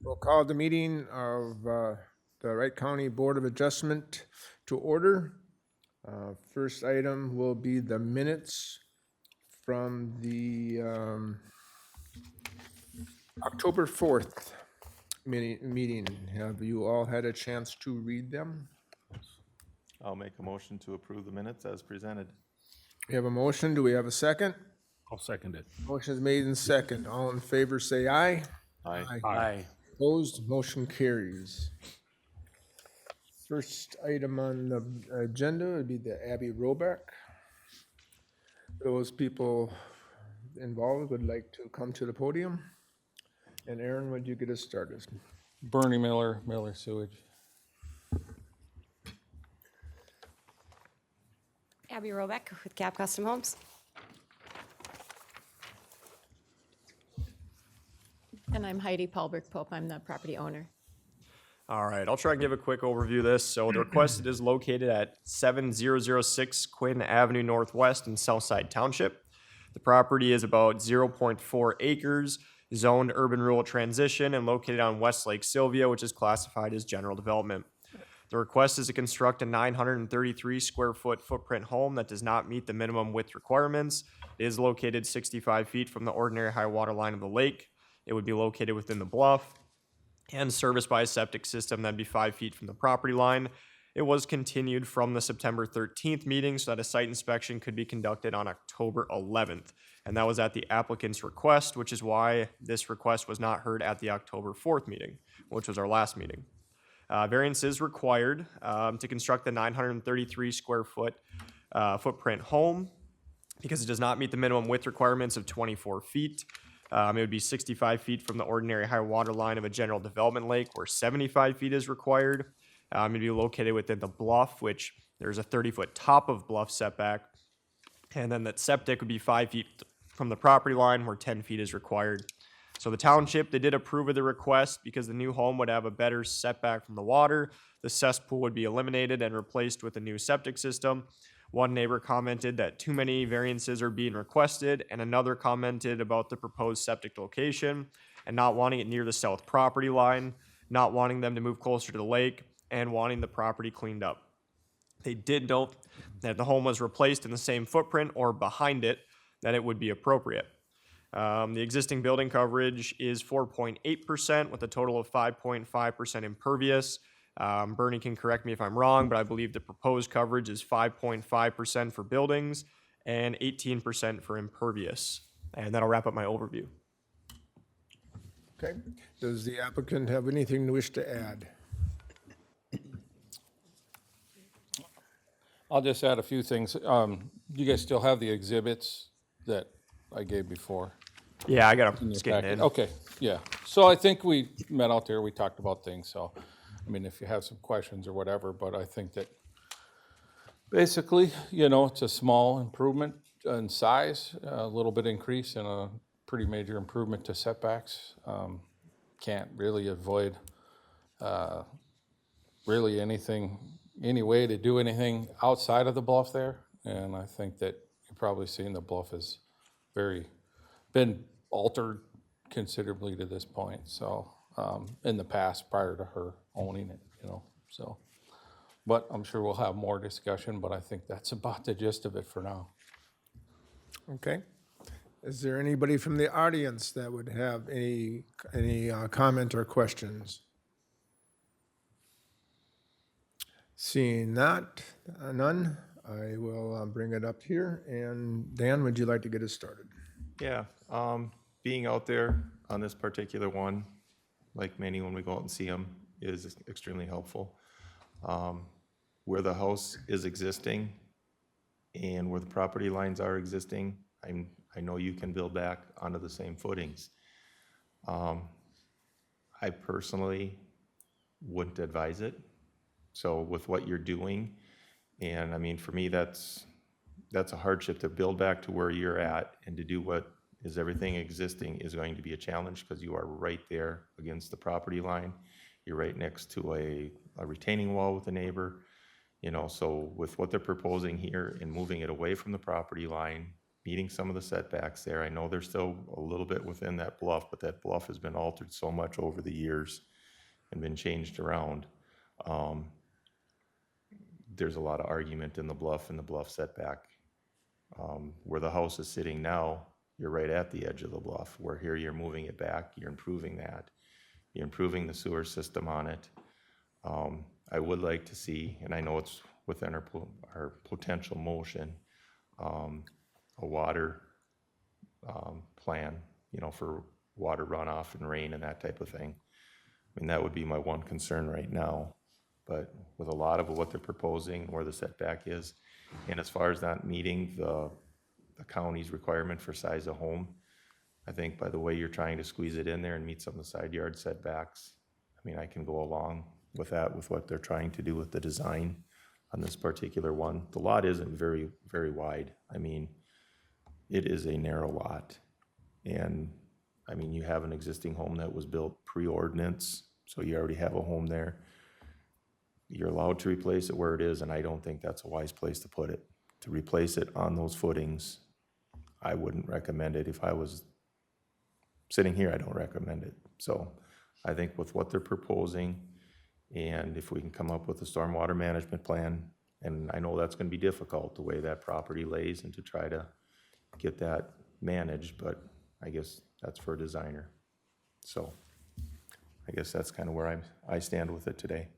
We'll call the meeting of the Wright County Board of Adjustment to order. First item will be the minutes from the October 4th meeting. Have you all had a chance to read them? I'll make a motion to approve the minutes as presented. We have a motion. Do we have a second? I'll second it. Motion is made in second. All in favor say aye. Aye. Aye. Opposed, motion carries. First item on the agenda would be the Abby Roback. Those people involved would like to come to the podium. And Aaron, would you get us started? Bernie Miller Sewage. Abby Robeck with Cap Custom Homes. And I'm Heidi Paulberg Pope. I'm the property owner. All right, I'll try and give a quick overview of this. So the request is located at 7006 Quinn Avenue Northwest in Southside Township. The property is about 0.4 acres, zoned urban rural transition, and located on West Lake Sylvia, which is classified as general development. The request is to construct a 933 square foot footprint home that does not meet the minimum width requirements. It is located 65 feet from the ordinary high water line of the lake. It would be located within the bluff and serviced by a septic system that'd be 5 feet from the property line. It was continued from the September 13th meeting so that a site inspection could be conducted on October 11th. And that was at the applicant's request, which is why this request was not heard at the October 4th meeting, which was our last meeting. Variance is required to construct the 933 square foot footprint home because it does not meet the minimum width requirements of 24 feet. It would be 65 feet from the ordinary high water line of a general development lake where 75 feet is required. It would be located within the bluff, which there's a 30-foot top of bluff setback. And then that septic would be 5 feet from the property line where 10 feet is required. So the township, they did approve of the request because the new home would have a better setback from the water. The cesspool would be eliminated and replaced with a new septic system. One neighbor commented that too many variances are being requested, and another commented about the proposed septic location and not wanting it near the south property line, not wanting them to move closer to the lake, and wanting the property cleaned up. They did note that if the home was replaced in the same footprint or behind it, that it would be appropriate. The existing building coverage is 4.8% with a total of 5.5% impervious. Bernie can correct me if I'm wrong, but I believe the proposed coverage is 5.5% for buildings and 18% for impervious. And that'll wrap up my overview. Okay. Does the applicant have anything to wish to add? I'll just add a few things. You guys still have the exhibits that I gave before? Yeah, I got in to your scan packet? in. Okay, yeah. So I think we met out there, we talked about things, so, I mean, if you have some questions or whatever, but I think that basically, it's a small improvement in size, a little bit increase and a pretty major improvement to setbacks. Can't really avoid really anything, any way to do anything outside of the bluff there. And I think that you've probably seen the bluff has been altered considerably to this point. So in the past, prior to her owning it, so. But I'm sure we'll have more discussion, but I think that's about the gist of it for now. Okay. Is there anybody from the audience that would have any comment or questions? Seeing none, I will bring it up here. And Dan, would you like to get us started? Yeah, being out there on this particular one, like many when we go out and see them, is extremely helpful. Where the house is existing and where the property lines are existing, I know you can build back onto the same footings. I personally wouldn't advise it. So with what you're doing, and I mean, for me, that's a hardship to build back to where you're at, and to do what is everything existing is going to be a challenge because you are right there against the property line. You're right next to a retaining wall with a neighbor, so with what they're proposing here and moving it away from the property line meeting some of the setbacks there. I know they're still a little bit within that bluff, but that bluff has been altered so much over the years and been changed around. There's a lot of argument in the bluff and the bluff setback. Where the house is sitting now, you're right at the edge of the bluff, where here you're moving it back, you're improving that. You're improving the sewer system on it. I would like to see, and I know it's within our potential motion, a water plan, you know, for water runoff and rain and that type of thing. I mean, that would be my one concern right now. But with a lot of what they're proposing, where the setback is, and as far as not meeting the county's requirement for size of home, I think by the way you're trying to squeeze it in there and meet some of the side yard setbacks, I mean, I can go along with that, with what they're trying to do with the design on this particular one. The lot isn't very, very wide. I mean, it is a narrow lot. And I mean, you have an existing home that was built pre-ordinance, so you already have a home there. You're allowed to replace it where it is, and I don't think that's a wise place to put it. To replace it on those footings, I wouldn't recommend it. If I was sitting here, I don't recommend it. So I think with what they're proposing, and if we can come up with a stormwater management plan, and I know that's gonna be difficult, the way that property lays, and to try to get that managed, but I guess that's for a designer. So I guess that's kind of where I stand with it today.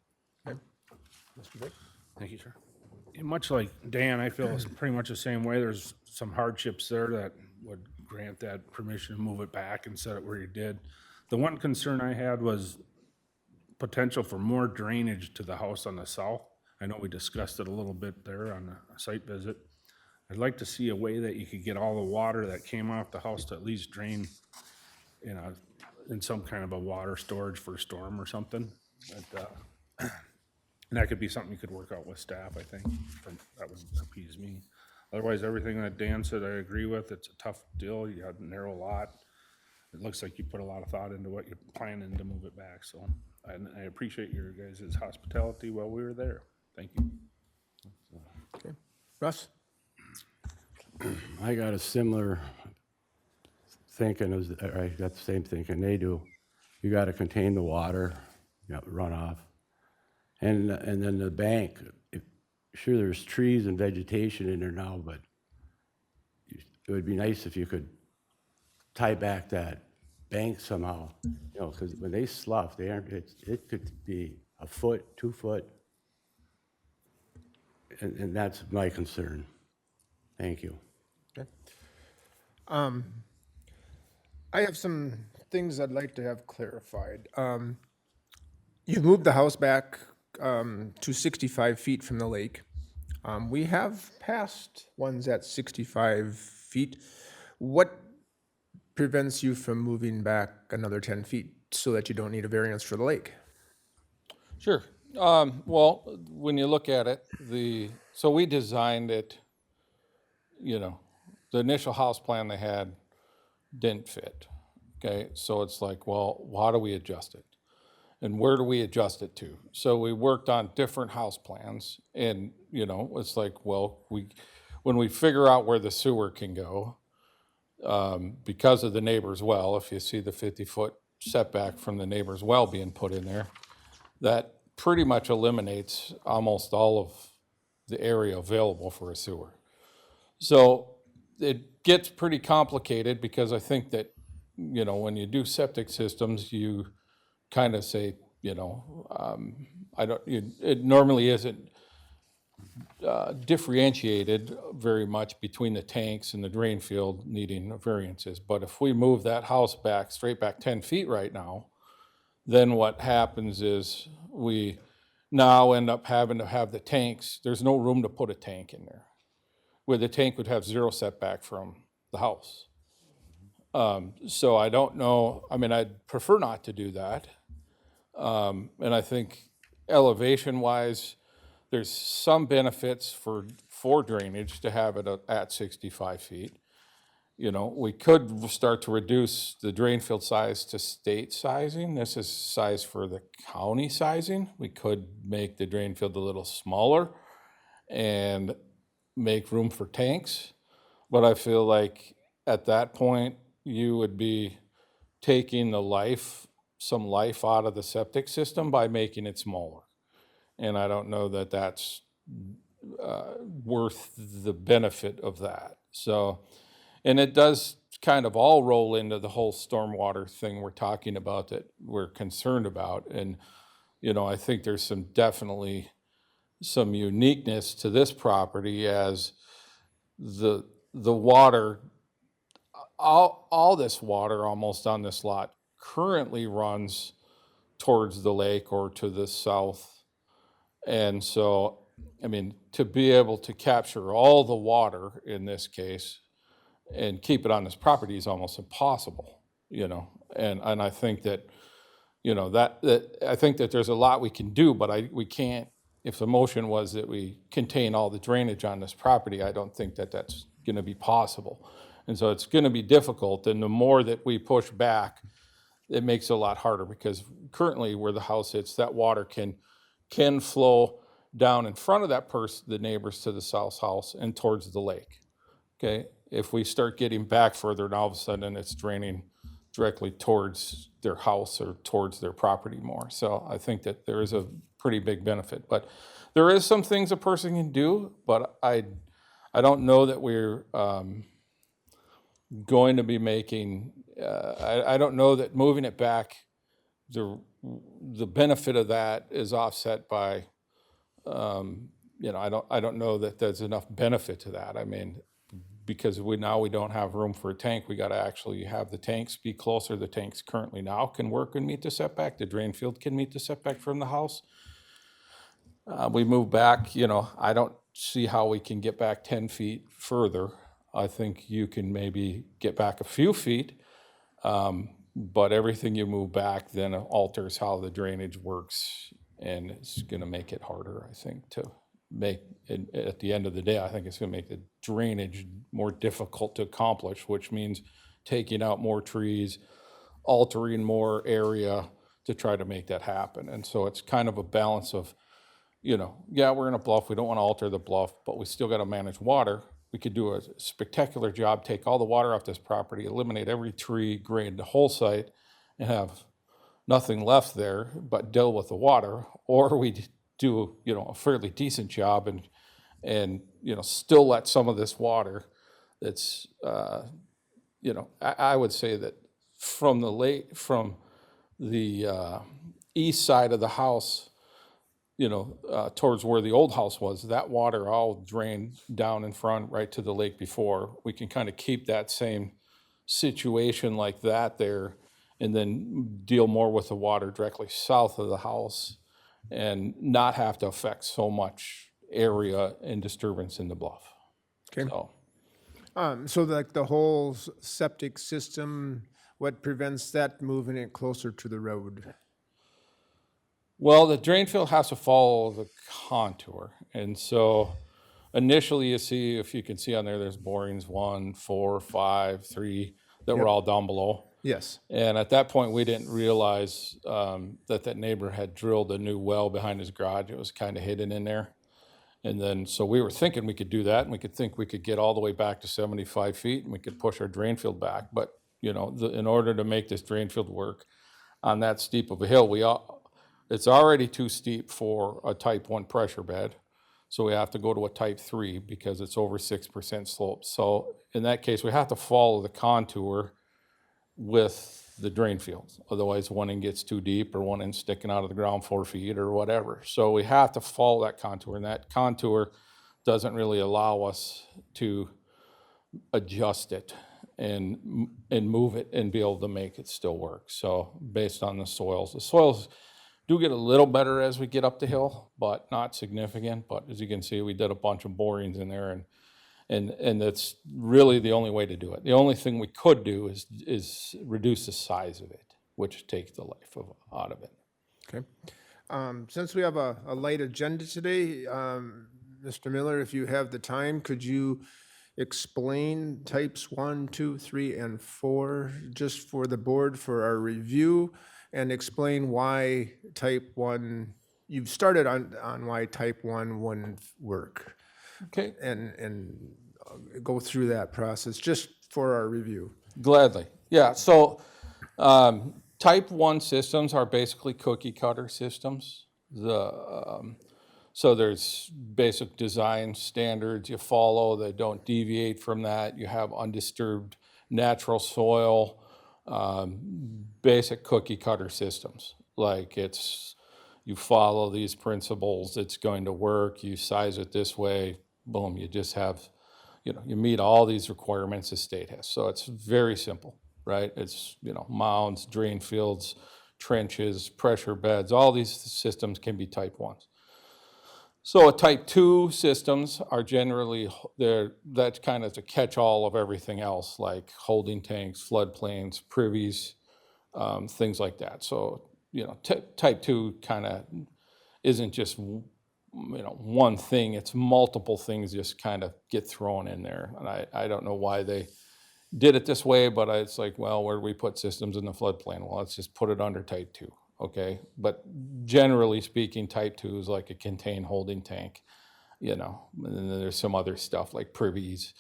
Thank you, sir. And much like Dan, I feel it's pretty much the same way. There's some hardships there that would grant that permission to move it back and set it where you did. The one concern I had was potential for more drainage to the house on the south. I know we discussed it a little bit there on the site visit. I'd like to see a way that you could get all the water that came off the house to at least drain, you know, in some kind of a water storage for a storm or something. But, and that could be something you could work out with staff, I think. That would appease me. Otherwise, everything that Dan said, I agree with. It's a tough deal. You have a narrow lot. It looks like you put a lot of thought into what you're planning to move it back. So I appreciate your guys' hospitality while we were there. Thank you. Okay. Russ? I got a similar thinking, I got the same thinking they do. You gotta contain the water, you know, runoff. And then the bank, sure there's trees and vegetation in there now, but it would be nice if you could tie back that bank somehow, you know, because when they slough, they aren't, it could be a foot, 2 foot. And that's my concern. Thank you. Okay. I have some things I'd like to have clarified. You've moved the house back to 65 feet from the lake. We have passed ones at 65 feet. What prevents you from moving back another 10 feet so that you don't need a variance for the lake? Sure. Well, when you look at it, so we designed it, you know, the initial house plan they had didn't fit. Okay, so it's like, well, how do we adjust it? And where do we adjust it to? So we worked on different house plans, and, you know, it's like, well, when we figure out where the sewer can go, because of the neighbor's well, if you see the 50-foot setback from the neighbor's well being put in there, that pretty much eliminates almost all of the area available for a sewer. So it gets pretty complicated because I think that, you know, when you do septic systems, you kind of say, you know, it normally isn't differentiated very much between the tanks and the drain field needing variances. But if we move that house back, straight back 10 feet right now, then what happens is we now end up having to have the tanks, there's no room to put a tank in there, where the tank would have 0 setback from the house. So I don't know, I mean, I'd prefer not to do that. And I think elevation-wise, there's some benefits for drainage to have it at 65 feet. You know, we could start to reduce the drain field size to state sizing. This is size for the county sizing. We could make the drain field a little smaller and make room for tanks. But I feel like at that point, you would be taking some life out of the septic system by making it smaller. And I don't know that that's worth the benefit of that. So, and it does kind of all roll into the whole stormwater thing we're talking about that we're concerned about. And, I think there's definitely some uniqueness to this property as the water, all this water almost on this lot currently runs towards the lake or to the south. And so, I mean, to be able to capture all the water in this case and keep it on this property is almost impossible, And I think that, I think that there's a lot we can do, but we can't, if the motion was that we contain all the drainage on this property, I don't think that that's gonna be possible. And so it's gonna be difficult, and the more that we push back, it makes it a lot harder, because currently where the house sits, that water can flow down in front of the neighbors to the south house and towards the lake. Okay, if we start getting back further, and all of a sudden it's draining directly towards their house or towards their property more. So I think that there is a pretty big benefit. But there is some things a person can do, but I don't know that we're going to be making, I don't know that moving it back, the benefit of that is offset by, I don't know that there's enough benefit to that. I mean, because we don't have room for a tank, we gotta actually have the tanks be closer. The tanks currently now can work and meet the setback. The drain field can meet the setback from the house. We move back, I don't see how we can get back 10 feet further. I think you can maybe get back a few feet, but everything you move back then alters how the drainage works, and it's gonna make it harder, I think, to make it, at the end of the day, I think it's gonna make the drainage more difficult to accomplish, which means taking out more trees, altering more area to try to make that happen. And so it's kind of a balance of, yeah, we're in a bluff, we don't wanna alter the bluff, but we still gotta manage water. We could do a spectacular job, take all the water off this property, eliminate every tree, grade the whole site, and have nothing left there but deal with the water. Or we do, a fairly decent job and still let some of this water that's, I would say that from the east side of the house, towards where the old house was, that water all drained down in front right to the lake before. We can kind of keep that same situation like that there, and then deal more with the water directly south of the house and not have to affect so much area and disturbance in the bluff. Okay. So, So like the whole septic system, what prevents that moving it closer to the road? well, the drain field has to follow the contour. And so initially you see, if you can see on there's borings 1, 4, 5, 3, that were all down below. Yes. And at that point, we didn't realize that neighbor had drilled a new well behind his garage. It was kind of hidden in there. And then, so we were thinking we could do that, and we could think we could get all the way back to 75 feet, and we could push our drain field back. But, in order to make this drain field work on that steep of a hill, it's already too steep for a type 1 pressure bed. So we have to go to a type 3 because it's over 6% slope. So in that case, we have to follow the contour with the drain field. Otherwise, one end gets too deep, or one end sticking out of the ground 4 feet or whatever. So we have to follow that contour, and that contour doesn't really allow us to adjust it and move it and be able to make it still work. So based on the soils do get a little better as we get up the hill, but not significant. But as you can see, we did a bunch of borings in there, and that's really the only way to do it. The only thing we could do is reduce the size of it, which takes the life out of it. Okay. Since we have a light agenda today, Mr. Miller, if you have the time, could you explain types 1, 2, 3, and 4 just for the board for our review, and explain why type 1, you've started on why type 1 wouldn't work. Okay. And go through that process, just for our review. Gladly. Yeah, so type 1 systems are basically cookie cutter systems. So there's basic design standards you follow that don't deviate from that. You have undisturbed natural soil, basic cookie cutter systems. Like you follow these principles, it's going to work, you size it this way, boom, you just have, you meet all these requirements the state has. So it's very simple, right? It's, mounds, drain fields, trenches, pressure beds, all these systems can be type 1s. So type 2 systems are generally, that's kind of the catch-all of everything else, like holding tanks, floodplains, privies, things like that. So, type 2 kind of isn't just, one thing, it's multiple things just kind of get thrown in there. And I don't know why they did it this way, but it's like, well, where do we put systems in the floodplain? Well, let's just put it under type 2. Okay, but generally speaking, type 2 is like a contained holding tank, and then there's some other stuff like privies,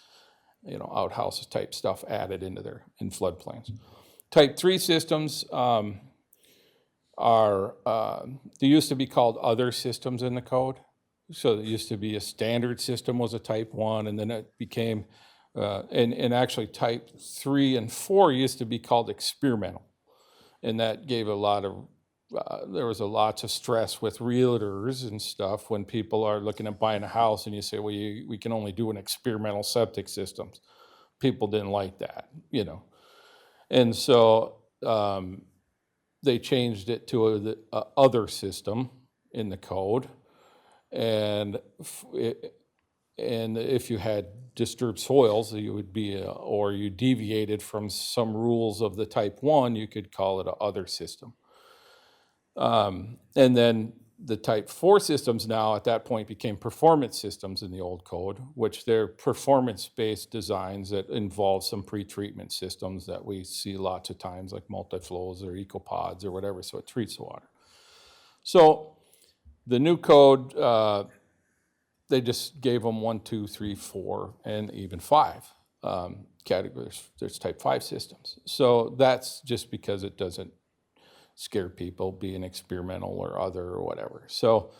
outhouses type stuff added into there in floodplains. Type 3 systems are, they used to be called other systems in the code. So there used to be a standard system was a type 1, and then it became, and actually type 3 and 4 used to be called experimental. And that gave a lot of, there was a lot of stress with realtors and stuff when people are looking at buying a house and you say, well, we can only do an experimental septic system. People didn't like that, And so they changed it to the other system in the code. And if you had disturbed soils, you would be, or you deviated from some rules of the type 1, you could call it a other system. And then the type 4 systems now at that point became performance systems in the old code, which they're performance-based designs that involve some pre-treatment systems that we see lots of times, like multi-flows or ecopods or whatever, so it treats the water. So the new code, they just gave them 1, 2, 3, 4, and even 5 categories. There's type 5 systems. So that's just because it doesn't scare people being experimental or other or whatever. So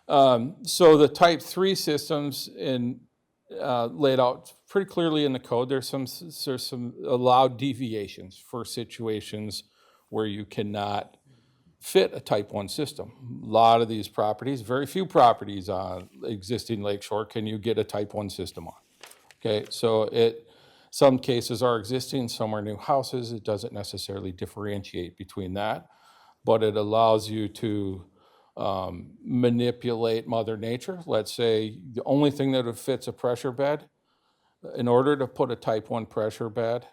the type 3 systems laid out pretty clearly in the code. There's some allowed deviations for situations where you cannot fit a type 1 system. A lot of these properties, very few properties on existing lakeshore can you get a type 1 system on. Okay, so some cases are existing, some are new houses. It doesn't necessarily differentiate between that, but it allows you to manipulate Mother Nature. Let's say the only thing that fits a pressure bed, in order to put a type 1 pressure bed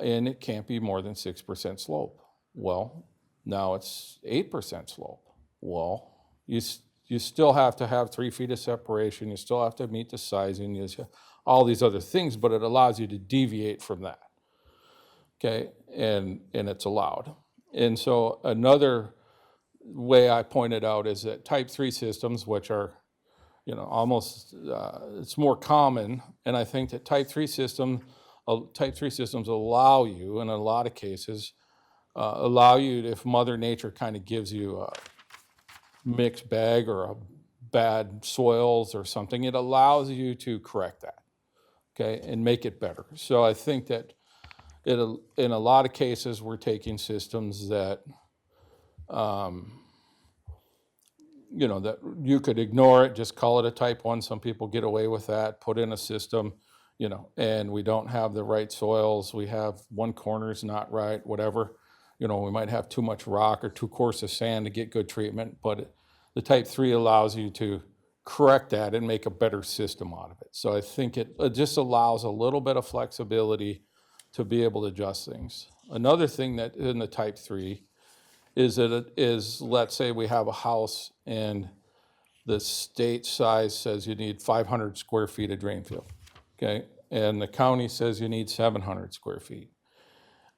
in, it can't be more than 6% slope. Well, now it's 8% slope. Well, you still have to have 3 feet of separation. You still have to meet the sizing, all these other things, but it allows you to deviate from that. Okay, and it's allowed. And so another way I pointed out is that type 3 systems, which are, almost, it's more common, and I think that type 3 systems allow you, in a lot of cases, if Mother Nature kind of gives you a mixed bag or a bad soils or something, it allows you to correct that, okay, and make it better. So I think that in a lot of cases, we're taking systems that, that you could ignore it, just call it a type 1. Some people get away with that, put in a system, and we don't have the right soils. We have one corner's not right, whatever. We might have too much rock or too coarse of sand to get good treatment, but the type 3 allows you to correct that and make a better system out of it. So I think it just allows a little bit of flexibility to be able to adjust things. Another thing that in the type 3 is that let's say we have a house and the state size says you need 500 square feet of drain field, okay? And the county says you need 700 square feet.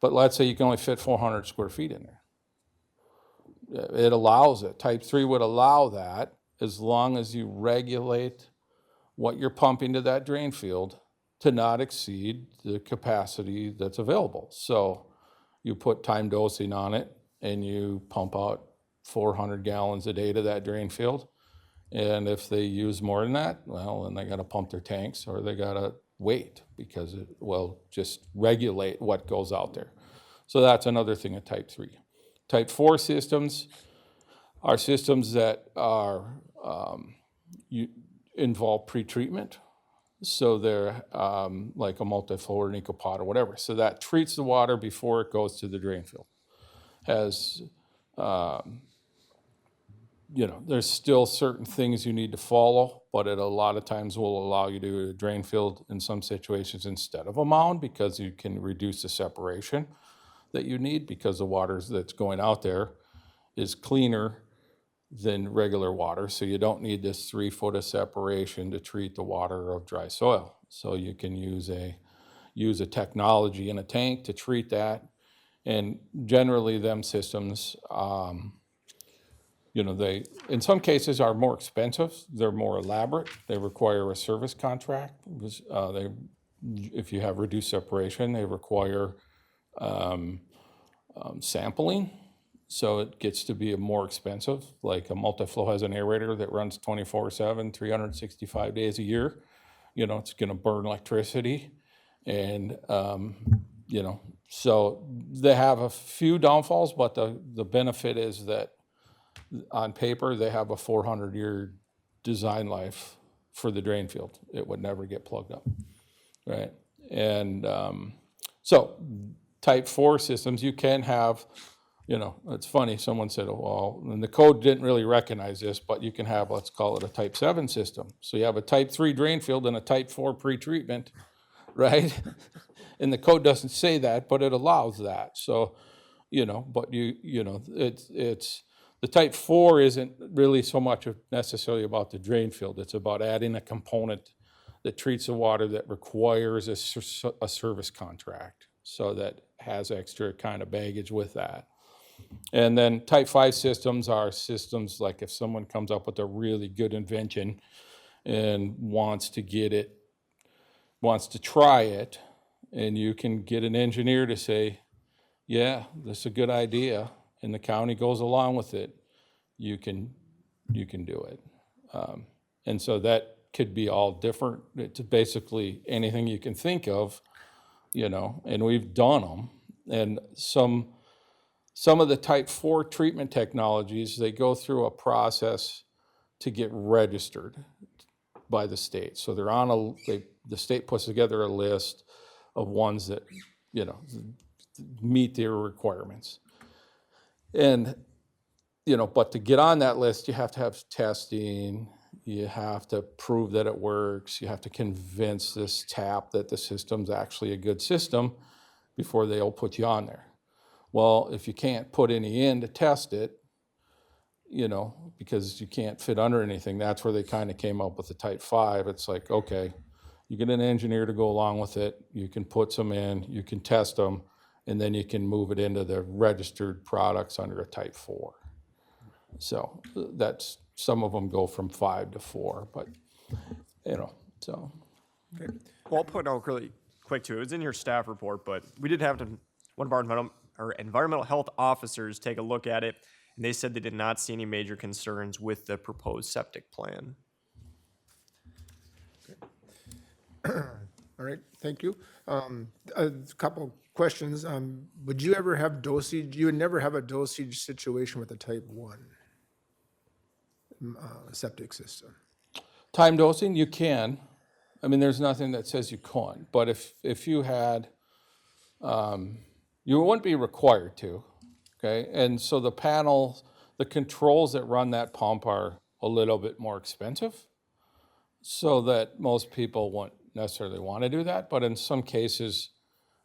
But let's say you can only fit 400 square feet in there. It allows it. Type 3 would allow that as long as you regulate what you're pumping to that drain field to not exceed the capacity that's available. So you put time dosing on it and you pump out 400 gallons a day to that drain field. And if they use more than that, well, then they got to pump their tanks or they got to wait because it will just regulate what goes out there. So that's another thing of type 3. Type 4 systems are systems that are involve pretreatment. So they're like a multifloor or ecopod or whatever. So that treats the water before it goes to the drain field. Has there's still certain things you need to follow, but it a lot of times will allow you to do a drain field in some situations instead of a mound because you can reduce the separation that you need because the water that's going out there is cleaner than regular water. So you don't need this 3 foot of separation to treat the water of dry soil. So you can use a technology in a tank to treat that. And generally them systems, they, in some cases, are more expensive. They're more elaborate. They require a service contract. If you have reduced separation, they require sampling. So it gets to be more expensive. Like a multi-flow has an aerator that runs 24/7, 365 days a year. It's going to burn electricity. And, so they have a few downfalls, but the benefit is that on paper, they have a 400-year design life for the drain field. It would never get plugged up, right? And so type 4 systems, you can have, it's funny, someone said, well, and the code didn't really recognize this, but you can have, let's call it a type 7 system. So you have a type 3 drain field and a type 4 pretreatment, right? And the code doesn't say that, but it allows that. So, but it's, the type 4 isn't really so much necessarily about the drain field. It's about adding a component that treats the water that requires a service contract, so that has extra kind of baggage with that. And then type 5 systems are systems like if someone comes up with a really good invention and wants to try it, and you can get an engineer to say, yeah, this is a good idea, and the county goes along with it, you can do it. And so that could be all different. It's basically anything you can think of, and we've done them. And some of the type 4 treatment technologies, they go through a process to get registered by the state. So they're on the state puts together a list of ones that, meet their requirements. And, but to get on that list, you have to have testing, you have to prove that it works, you have to convince this TAP that the system's actually a good system before they'll put you on there. Well, if you can't put any in to test it, because you can't fit under anything, that's where they kind of came up with the type 5. It's like, okay, you get an engineer to go along with it, you can put some in, you can test them, and then you can move it into the registered products under a type 4. So that's, some of them go from 5 to 4, but, so. Well, I'll put out really quick too. It was in your staff report, but we did have one of our environmental health officers take a look at it, and they said they did not see any major concerns with the proposed septic plan. All right, thank you. A couple questions. Would you ever have dosage? You would never have a dosage situation with a type 1 septic system. Time dosing, you can. I mean, there's nothing that says you can't, but if you had, you wouldn't be required to, okay? And so the controls that run that pump are a little bit more expensive, so that most people won't necessarily want to do that, but in some cases,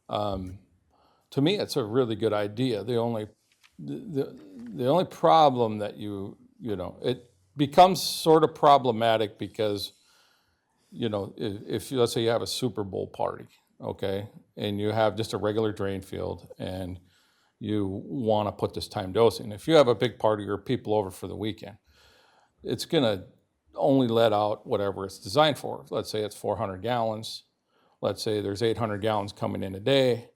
to me, it's a really good idea. The only problem that it becomes sort of problematic because, if let's say you have a Super Bowl party, okay, and you have just a regular drain field and you want to put this time dosing. If you have a big party or people over for the weekend, it's going to only let out whatever it's designed for. Let's say it's 400 gallons. let's say there's 800 gallons coming in a day,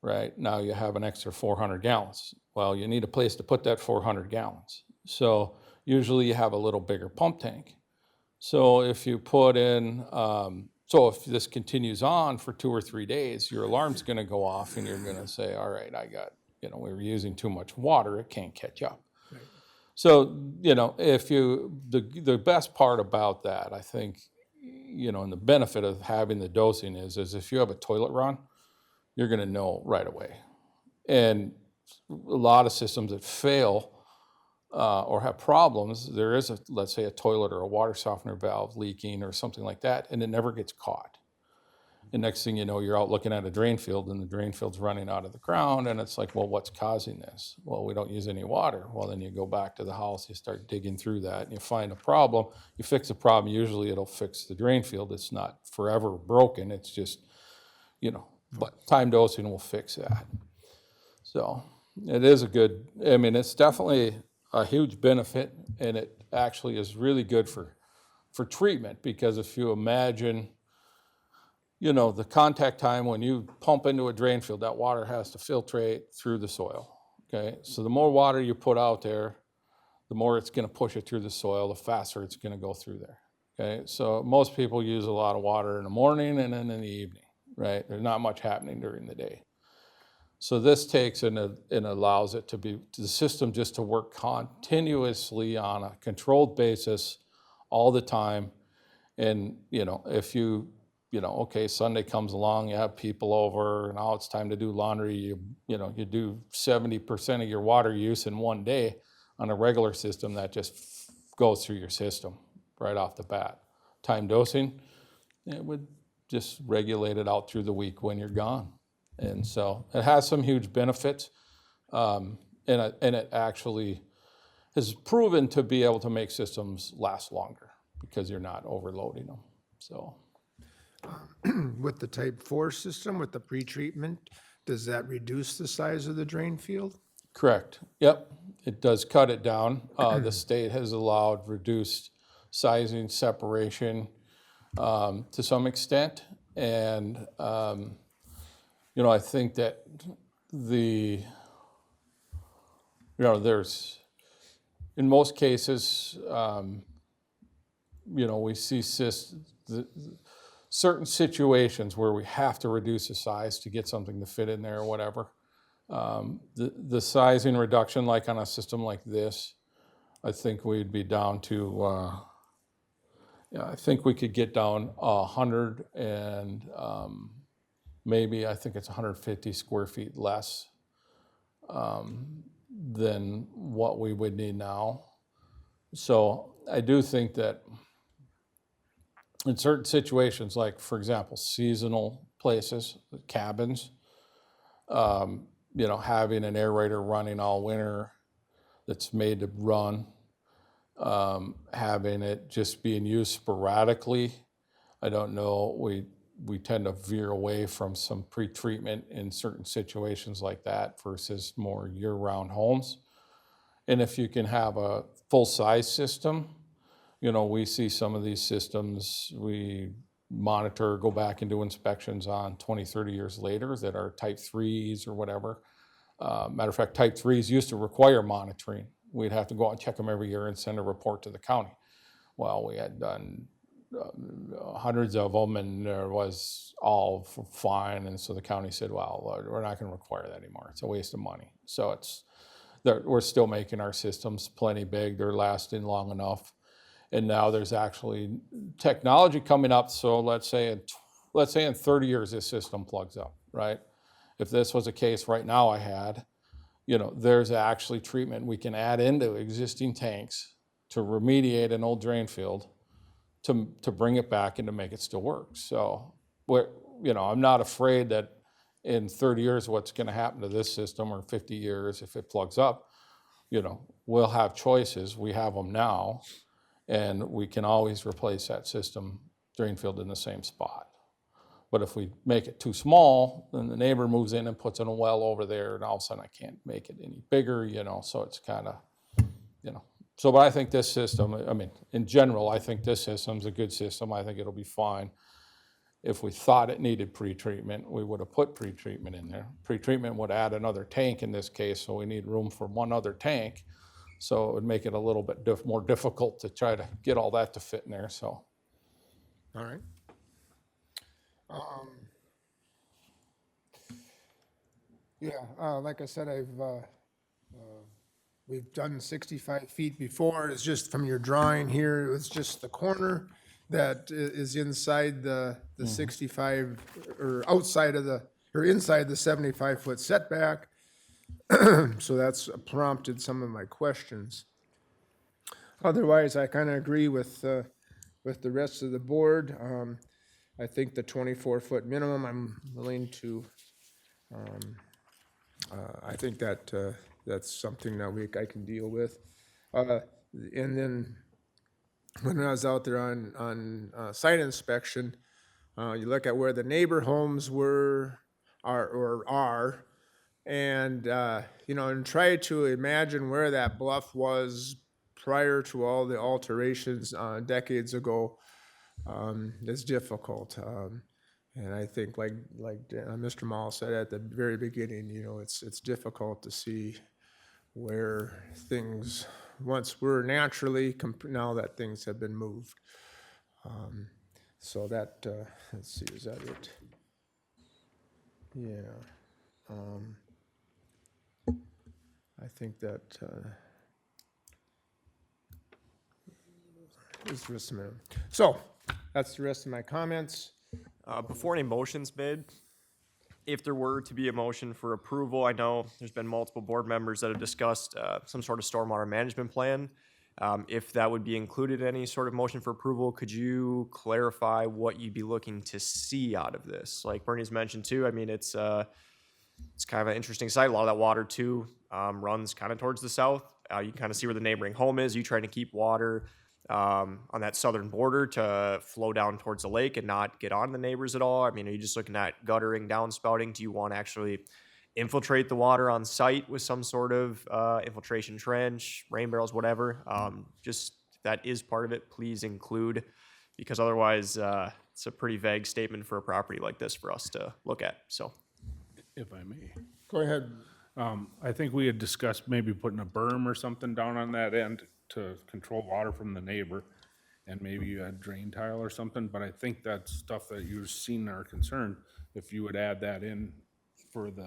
right? Now you have an extra 400 gallons. Well, you need a place to put that 400 gallons. So usually you have a little bigger pump tank. So if you put in, so if this continues on for 2 or 3 days, your alarm's going to go off and you're going to say, all right, we were using too much water, it can't catch up. So, the best part about that, I think, and the benefit of having the dosing is if you have a toilet run, you're going to know right away. And a lot of systems that fail or have problems, there is let's say a toilet or a water softener valve leaking or something like that, and it never gets caught. And next thing you know, you're out looking at a drain field and the drain field's running out of the ground, and it's like, well, what's causing this? Well, we don't use any water. Well, then you go back to the house, you start digging through that, and you find a problem. You fix the problem, usually it'll fix the drain field. It's not forever broken, it's just, but time dosing will fix that. So it is it's definitely a huge benefit, and it actually is really good for treatment, because if you imagine, the contact time when you pump into a drain field, that water has to filtrate through the soil, okay? So the more water you put out there, the more it's going to push it through the soil, the faster it's going to go through there, okay? So most people use a lot of water in the morning and then in the evening, right? There's not much happening during the day. So this takes and allows it to be, the system just to work continuously on a controlled basis all the time. And, if okay, Sunday comes along, you have people over, and now it's time to do laundry, you do 70% of your water use in one day. On a regular system, that just goes through your system right off the bat. Time dosing, it would just regulate it out through the week when you're gone. And so it has some huge benefits, and it actually has proven to be able to make systems last longer because you're not overloading them. So. With the type 4 system, with the pretreatment, does that reduce the size of the drain field? Correct. Yep. It does cut it down. The state has allowed reduced sizing separation to some extent. And, I think that there's, in most cases, we see certain situations where we have to reduce the size to get something to fit in there or whatever. The sizing reduction, like on a system like this, I think we'd be down to, I think we could get down 100 and maybe I think it's 150 square feet less than what we would need now. So I do think that in certain situations, like, for example, seasonal places, cabins, having an aerator running all winter that's made to run, having it just being used sporadically, I don't know, we tend to veer away from some pre-treatment in certain situations like that versus more year-round homes. And if you can have a full-size system, we see some of these systems, we monitor, go back and do inspections on 20, 30 years later that are type 3s or whatever. Matter of fact, type 3s used to require monitoring. We'd have to go out and check them every year and send a report to the county. Well, we had done hundreds of them and there was all fine. And so the county said, well, we're not going to require that anymore. It's a waste of money. So we're still making our systems plenty big. They're lasting long enough. And now there's actually technology coming up. So let's say in 30 years, this system plugs up, right? If this was a case right now I had, there's actually treatment we can add into existing tanks to remediate an old drain field to bring it back and to make it still work. So, I'm not afraid that in 30 years, what's going to happen to this system, or 50 years if it plugs up, we'll have choices. We have them now. And we can always replace that system drain field in the same spot. But if we make it too small, then the neighbor moves in and puts in a well over there, and all of a sudden I can't make it any bigger, so it's kind of, So, but I think this system, in general, I think this system's a good system. I think it'll be fine. if we thought it needed pretreatment, we would have put pretreatment in there. Pretreatment would add another tank in this case, so we need room for one other tank. So it would make it a little bit more difficult to try to get all that to fit in there, so. All right. Yeah, like I said, we've done 65 feet before. It's just from your drawing here, it's just the corner that is inside the 65, or outside of or inside the 75-foot setback. So that's prompted some of my questions. Otherwise, I kind of agree with the rest of the board. I think the 24-foot minimum, I'm willing to, I think that that's something that I can deal with. And then when I was out there on site inspection, you look at where the neighbor homes are, and and try to imagine where that bluff was prior to all the alterations decades ago. It's difficult. And I think, like Mr. Mall said at the very beginning, it's difficult to see where things once were naturally, now that things have been moved. So that, let's see, is that it? Yeah. I think that is the rest of my, so that's the rest of my comments. Before any motion's made, if there were to be a motion for approval, I know there's been multiple board members that have discussed some sort of stormwater management plan. If that would be included in any sort of motion for approval, could you clarify what you'd be looking to see out of this? Like Bernie's mentioned too, I mean, it's kind of an interesting site. A lot of that water too runs kind of towards the south. You can kind of see where the neighboring home is. You trying to keep water on that southern border to flow down towards the lake and not get on the neighbors at all? I mean, are you just looking at guttering, downspouting? Do you want to actually infiltrate the water on site with some sort of infiltration trench, rain barrels, whatever? Just if that is part of it, please include, because otherwise it's a pretty vague statement for a property like this for us to look at. So, If I may. Go ahead. I think we had discussed maybe putting a berm or something down on that end to control water from the neighbor, and maybe a drain tile or something, but I think that's stuff that you've seen are concerned, if you would add that in for the,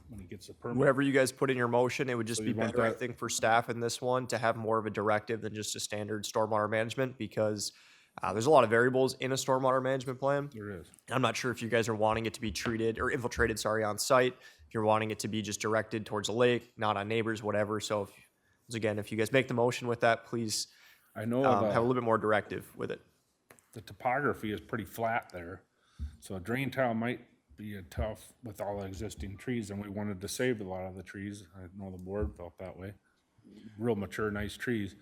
when he gets the permit. whatever you guys put in your motion, it would just So be you want better, I that- think, for staff in this one to have more of a directive than just a standard stormwater management, because there's a lot of variables in a stormwater management plan. There is. I'm not sure if you guys are wanting it to be treated or infiltrated, on site. If you're wanting it to be just directed towards a lake, not on neighbors, whatever. So, if you guys make the motion with that, please I know have a little bit more directive with it. the topography is pretty flat there, so a drain tile might be a tough with all the existing trees, and we wanted to save a lot of the trees. I know the board felt that way. Real mature, nice trees.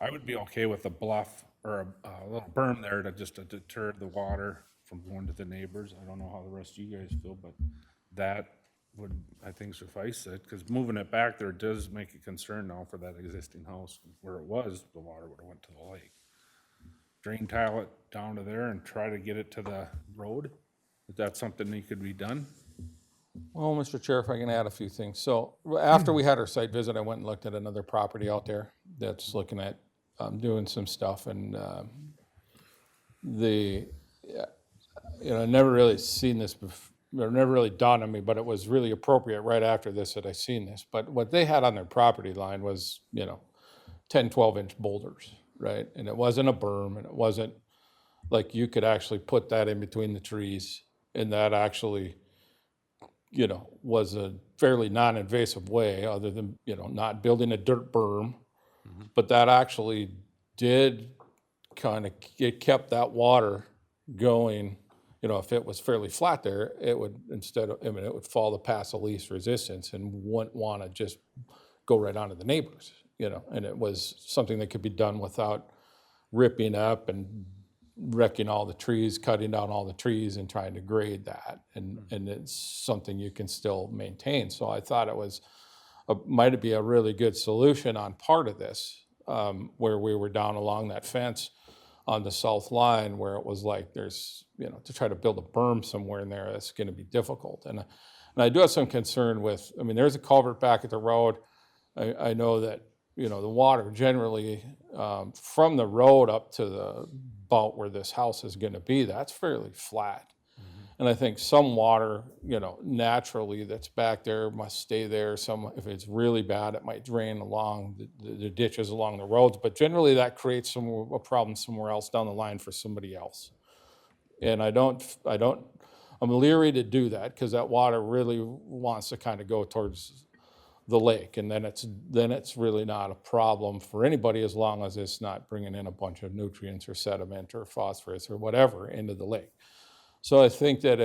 I would be okay with a bluff or a little berm there to just to deter the water from going to the neighbors. I don't know how the rest of you guys feel, but that would, I think, suffice it, because moving it back there does make a concern now for that existing house. Where it was, the water would have went to the lake. Drain tile it down to there and try to get it to the road. Is that something that could be done? Well, Mr. Chair, if I can add a few things. So after we had our site visit, I went and looked at another property out there that's looking at doing some stuff, and I've never really seen this before. It never really dawned on me, but it was really appropriate right after this that I seen this. But what they had on their property line was, 10, 12-inch boulders, right? And it wasn't a berm, and it wasn't like you could actually put that in between the trees, and that actually, was a fairly non-invasive way, other than, not building a dirt berm. But that actually did it kept that water going. If it was fairly flat there, it would it would fall to pass the least resistance and wouldn't want to just go right onto the neighbors, and it was something that could be done without ripping up and wrecking all the trees, cutting down all the trees and trying to grade that. And it's something you can still maintain. So I thought it was, might be a really good solution on part of this, where we were down along that fence on the south line where it was like there's, to try to build a berm somewhere in there, that's gonna be difficult. And I do have some concern with, I mean, there's a culvert back at the road. I know that, the water generally, from the road up to the about where this house is gonna be, that's fairly flat. And I think some water, naturally that's back there must stay there. If it's really bad, it might drain along the ditches along the roads. But generally that creates a problem somewhere else down the line for somebody else. And I'm leery to do that because that water really wants to kind of go towards the lake. And then it's really not a problem for anybody as long as it's not bringing in a bunch of nutrients or sediment or phosphorus or whatever into the lake. So I think that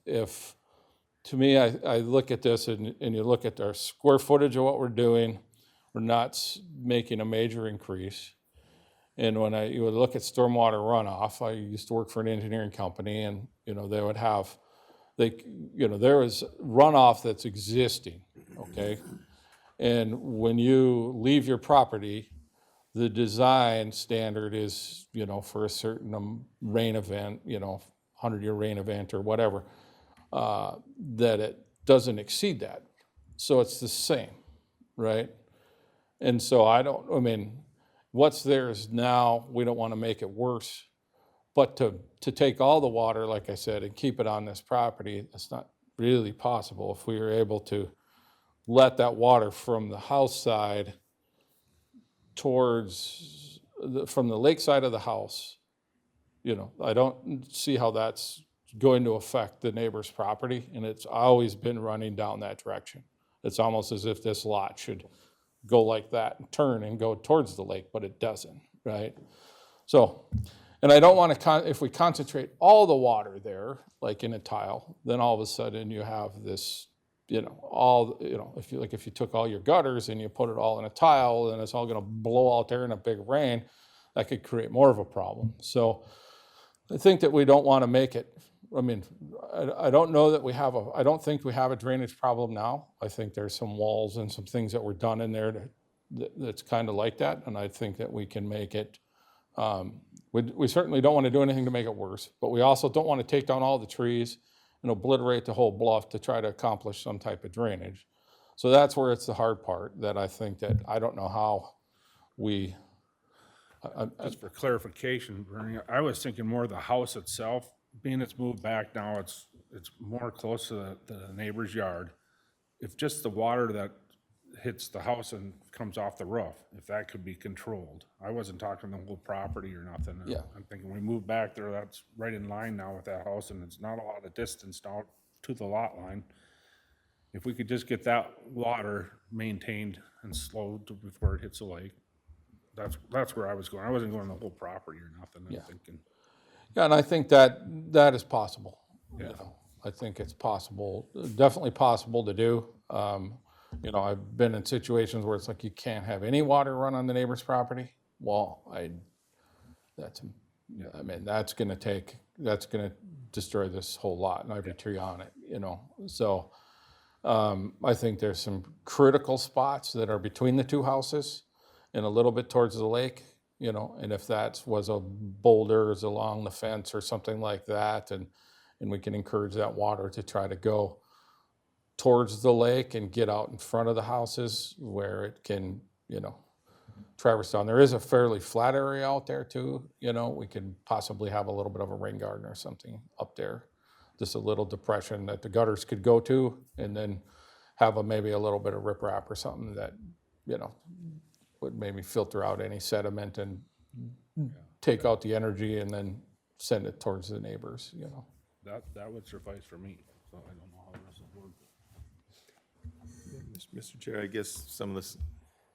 if to me, I look at this and you look at our square footage of what we're doing, we're not making a major increase. And when you would look at stormwater runoff, I used to work for an engineering company and, they would have, there is runoff that's existing, okay? And when you leave your property, the design standard is, for a certain rain event, 100-year rain event or whatever, that it doesn't exceed that. So it's the same, right? And so what's there is now, we don't want to make it worse. But to take all the water, like I said, and keep it on this property, that's not really possible. If we were able to let that water from the house side from the lake side of the house, I don't see how that's going to affect the neighbor's property, and it's always been running down that direction. It's almost as if this lot should go like that and turn and go towards the lake, but it doesn't, right? So, and I don't want to, if we concentrate all the water there, like in a tile, then all of a sudden you have this, if you took all your gutters and you put it all in a tile, then it's all going to blow out there in a big rain, that could create more of a problem. So I think that we don't want to make it, I don't know that I don't think we have a drainage problem now. I think there's some walls and some things that were done in there that's kind of like that. And I think that we can make it, we certainly don't want to do anything to make it worse, but we also don't want to take down all the trees and obliterate the whole bluff to try to accomplish some type of drainage. So that's where it's the hard part that I think that I don't know how we. Just for clarification, Bernie, I was thinking more of the house itself, being it's moved back now, it's more close to the neighbor's yard. If just the water that hits the house and comes off the roof, if that could be controlled. I wasn't talking the whole property or nothing. Yeah. I'm thinking we move back there, that's right in line now with that house, and it's not a lot of distance now to the lot line. If we could just get that water maintained and slowed before it hits the lake, that's where I was going. I wasn't going the whole property or nothing. I'm thinking. Yeah, and I think that is possible. Yeah. I think it's possible, definitely possible to do. I've been in situations where it's like you can't have any water run on the neighbor's property. Well, that's going to destroy this whole lot and every tree on it, So I think there's some critical spots that are between the two houses and a little bit towards the lake, and if that was a boulders along the fence or something like that, and we can encourage that water to try to go towards the lake and get out in front of the houses where it can, traverse down. There is a fairly flat area out there too, we could possibly have a little bit of a rain garden or something up there, just a little depression that the gutters could go to, and then have maybe a little bit of riprap or something that, would maybe filter out any sediment and take out the energy and then send it towards the neighbors, That would suffice for me, so I don't know how this will work. Mr. Chair, I guess some of the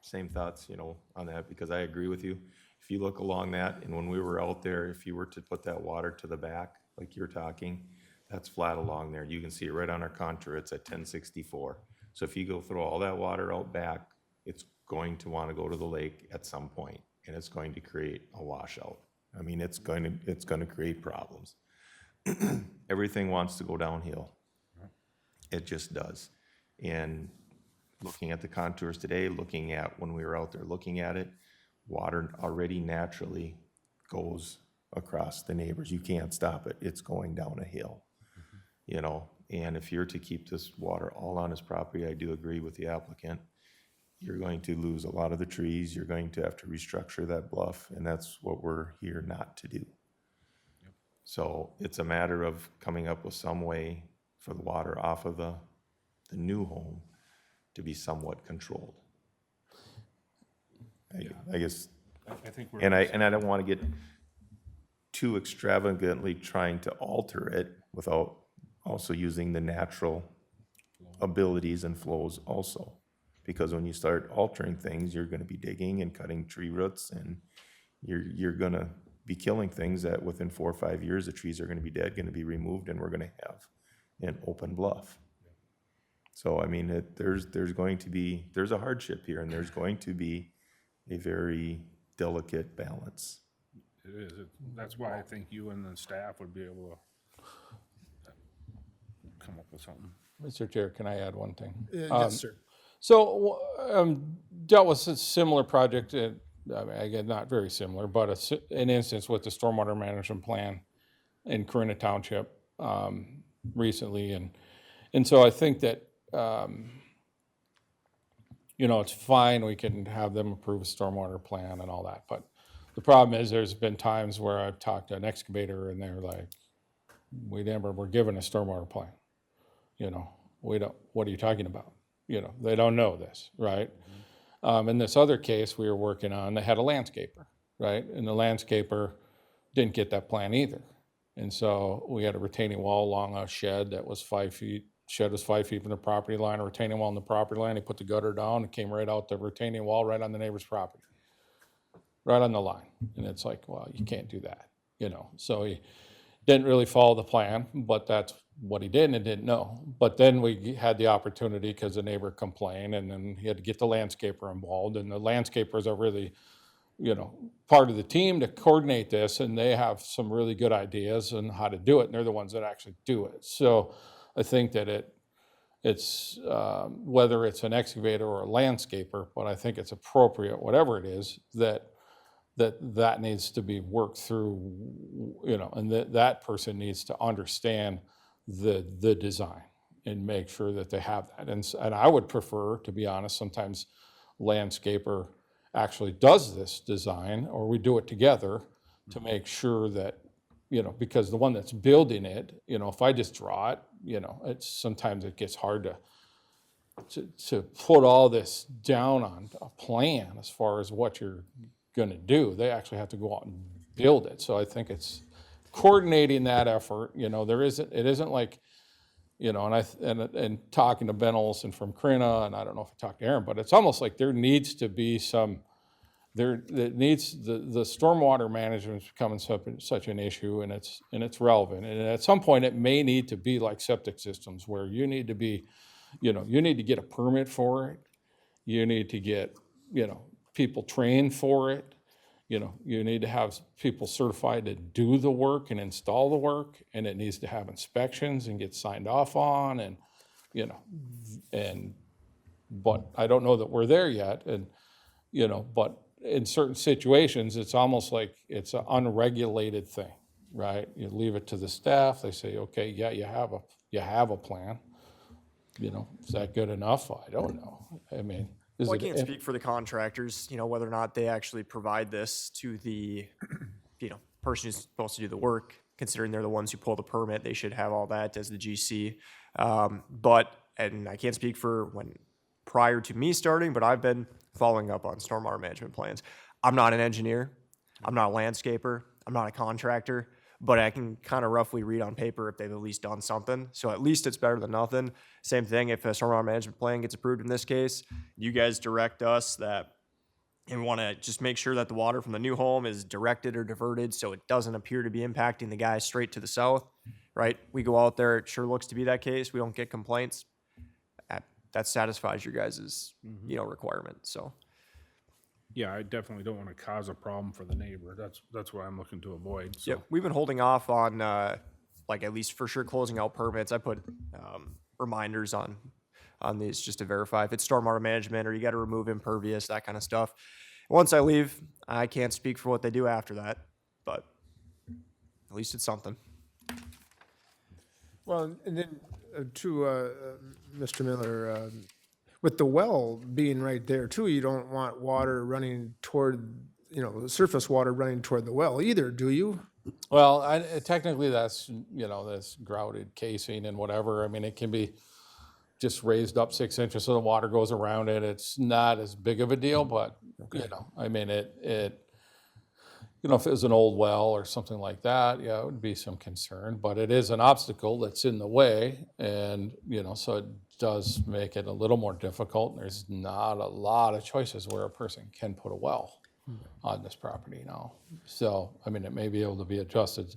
same thoughts, on that, because I agree with you. If you look along that, and when we were out there, if you were to put that water to the back, like you're talking, that's flat along there. You can see it right on our contour. It's at 1064. So if you go through all that water out back, it's going to want to go to the lake at some point, and it's going to create a washout. It's going to create problems. Everything wants to go downhill. It just does. And looking at the contours today, looking at when we were out there looking at it, water already naturally goes across the neighbors. You can't stop it. It's going down a hill, you know? And if you're to keep this water all on his property, I do agree with the applicant. You're going to lose a lot of the trees. You're going to have to restructure that bluff, and that's what we're here not to do. So it's a matter of coming up with some way for the water off of the new home to be somewhat controlled. I guess, I think we're. and I don't want to get too extravagantly trying to alter it without also using the natural abilities and flows also. Because when you start altering things, you're gonna be digging and cutting tree roots, and you're gonna be killing things that within 4 or 5 years, the trees are gonna be dead, gonna be removed, and we're gonna have an open bluff. So, I mean, there's a hardship here, and there's going to be a very delicate balance. It is. That's why I think you and the staff would be able to come up with something. Mr. Chair, can I add one thing? Yes, sir. So, dealt with a similar project, I mean, again, not very similar, but an instance with the stormwater management plan in Corinna Township recently. And so I think that, you know, it's fine, we can have them approve a stormwater plan and all that. But the problem is there's been times where I've talked to an excavator and they're like, we never were given a stormwater plan. You know, what are you talking about? You know, they don't know this, right? In this other case we were working on, they had a landscaper, right? And the landscaper didn't get that plan either. And so we had a retaining wall along a shed that was 5 feet. Shed was 5 feet from the property line, a retaining wall on the property line. He put the gutter down and came right out the retaining wall right on the neighbor's property, right on the line. And it's like, well, you can't do that, you know? So he didn't really follow the plan, but that's what he did and didn't know. But then we had the opportunity because the neighbor complained, and then he had to get the landscaper involved, and the landscapers are really, you know, part of the team to coordinate this, and they have some really good ideas on how to do it, and they're the ones that actually do it. So I think that it's whether it's an excavator or a landscaper, but I think it's appropriate, whatever it is, that needs to be worked through, you know, and that person needs to understand the design and make sure that they have that. And I would prefer, to be honest, sometimes landscaper actually does this design, or we do it together to make sure that, you know, because the one that's building it, you know, if I just draw it, you know, sometimes it gets hard to put all this down on a plan as far as what you're gonna do. They actually have to go out and build it. So I think it's coordinating that effort. You know, it isn't like, you know, and talking to Ben Olson from Corinna, and I don't know if I talked to Aaron, but it's almost like there needs to be the stormwater management is becoming such an issue, and it's relevant. And at some point it may need to be like septic systems, where you need to be, you know, you need to get a permit for it. You need to get, you know, people trained for it. You know, you need to have people certified to do the work and install the work, and it needs to have inspections and get signed off on, and, you know, but I don't know that we're there yet. And, you know, but in certain situations, it's almost like it's an unregulated thing, right? You leave it to the staff, they say, okay, yeah, you have a plan. You know, is that good enough? I don't know. I mean, Well, I can't speak for the contractors, you know, whether or not they actually provide this to the, you know, person who's supposed to do the work. Considering they're the ones who pull the permit, they should have all that as the GC. And I can't speak for when prior to me starting, but I've been following up on stormwater management plans. I'm not an engineer. I'm not a landscaper. I'm not a contractor. But I can kind of roughly read on paper if they've at least done something. So at least it's better than nothing. Same thing, if a stormwater management plan gets approved in this case, you guys direct us that, and we want to just make sure that the water from the new home is directed or diverted so it doesn't appear to be impacting the guys straight to the south, right? We go out there, it sure looks to be that case. We don't get complaints. That satisfies your guys' you know, requirement, so. Yeah, I definitely don't want to cause a problem for the neighbor. That's what I'm looking to avoid, so. Yep, we've been holding off on, like, at least for sure closing out permits. I put reminders on these just to verify if it's stormwater management or you got to remove impervious, that kind of stuff. Once I leave, I can't speak for what they do after that, but at least it's something. Well, and then Mr. Miller, with the well being right there too, you don't want water running toward, surface water running toward the well either, do you? Well, technically that's, that's grouted casing and whatever. I mean, it can be just raised up 6 inches so the water goes around it. It's not as big of a deal, but, I mean, if it was an old well or something like that, yeah, it would be some concern, but it is an obstacle that's in the way. And, so it does make it a little more difficult. There's not a lot of choices where a person can put a well on this property now. So, I mean, it may be able to be adjusted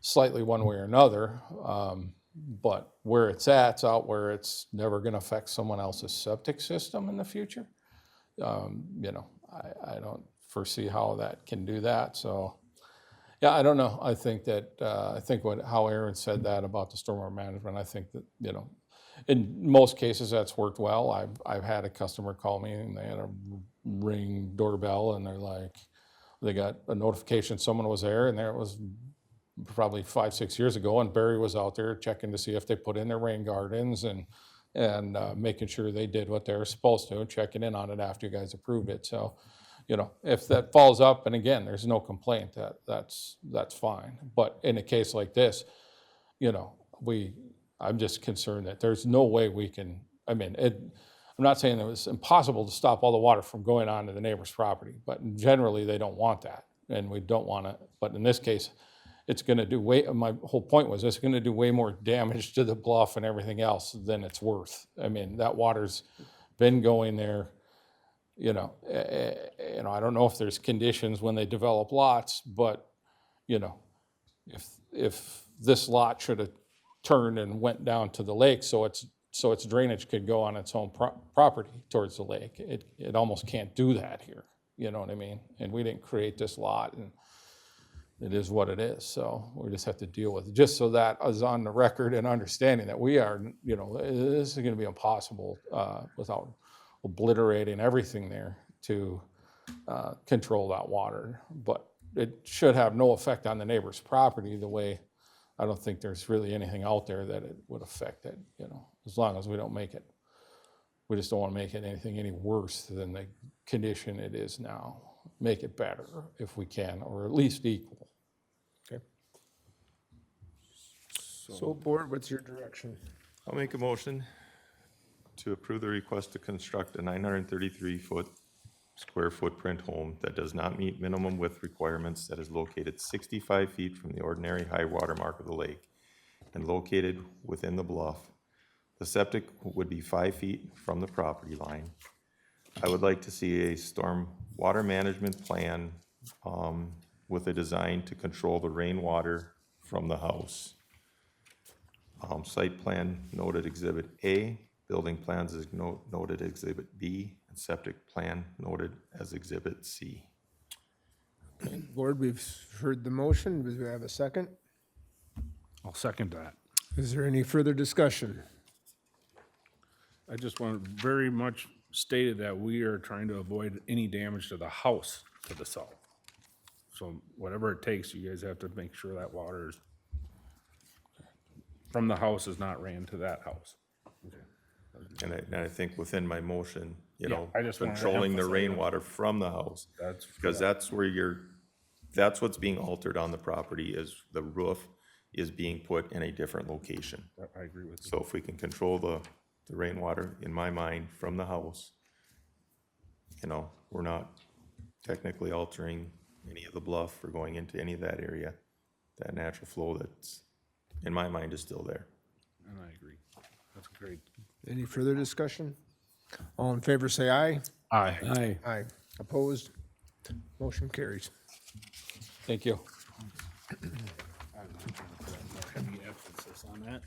slightly one way or another. But where it's out where it's never going to affect someone else's septic system in the future. I don't foresee how that can do that. So, yeah, I don't know. I think that how Aaron said that about the stormwater management. I think that in most cases that's worked well. I've had a customer call me and they had a Ring doorbell and they're like, they got a notification someone was there, and there it was probably 5-6 years ago, and Barry was out there checking to see if they put in their rain gardens and making sure they did what they were supposed to and checking in on it after you guys approved it. So, if that falls up, and again, there's no complaint, that's fine. But in a case like this, I'm just concerned that there's no way we can, I'm not saying it was impossible to stop all the water from going onto the neighbor's property, but generally they don't want that, and we don't want to. But in this case, it's going to do my whole point was it's going to do way more damage to the bluff and everything else than it's worth. I mean, that water's been going there. I don't know if there's conditions when they develop lots, but if this lot should have turned and went down to the lake, so its drainage could go on its own property towards the lake, it almost can't do that here. You know what I mean? And we didn't create this lot, and it is what it is. So we just have to deal with it. Just so that is on the record and understanding that we are, this is going to be impossible without obliterating everything there to control that water. But it should have no effect on the neighbor's property the way I don't think there's really anything out there that it would affect it, as long as we don't make it. We just don't want to make it anything any worse than the condition it is now. Make it better if we can, or at least equal. Okay. So board, what's your direction? I'll make a motion to approve the request to construct a 933 square footprint home that does not meet minimum width requirements, that is located 65 feet from the ordinary high water mark of the lake and located within the bluff. The septic would be 5 feet from the property line. I would like to see a storm water management plan with a design to control the rainwater from the house. Site plan noted Exhibit A, building plans is noted Exhibit B, and septic plan noted as Exhibit C. Board, we've heard the motion. Do we have a second? I'll second that. Is there any further discussion? I just want very much stated that we are trying to avoid any damage to the house to the south. So whatever it takes, you guys have to make sure that water is from the house is not ran to that house. And I think within my motion, I just wanted to controlling the emphasize rainwater from the house. That's Because that's where that's what's being altered on the property, is the roof is being put in a different location. I agree with you. So if we can control the rainwater, in my mind, from the house, we're not technically altering any of the bluff or going into any of that area. That natural flow that's, in my mind, is still there. And I agree. That's great. Any further discussion? All in favor, say aye. Aye. Aye. Aye. Opposed? Motion carries. Thank you. Heavy emphasis on that.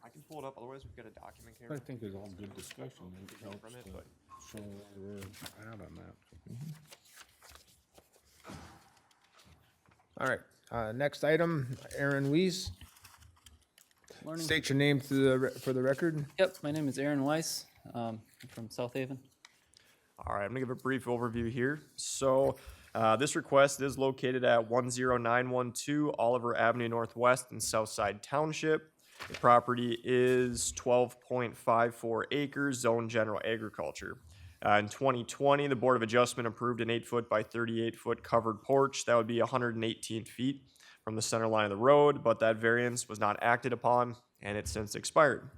I can pull it up, otherwise we've got a document here. I think it's all good discussion. It helps from it, to but- show where we're at on that. All right. Next item, Aaron Weiss. Morning. State your name for the record. Yep, my name is Aaron Weiss. I'm from South Haven. All right, I'm gonna give a brief overview here. So, this request is located at 10912 Oliver Avenue Northwest in Southside Township. The property is 12.54 acres, zone general agriculture. In 2020, the Board of Adjustment approved an 8-foot by 38-foot covered porch. That would be 118 feet from the center line of the road, but that variance was not acted upon, and it's since expired.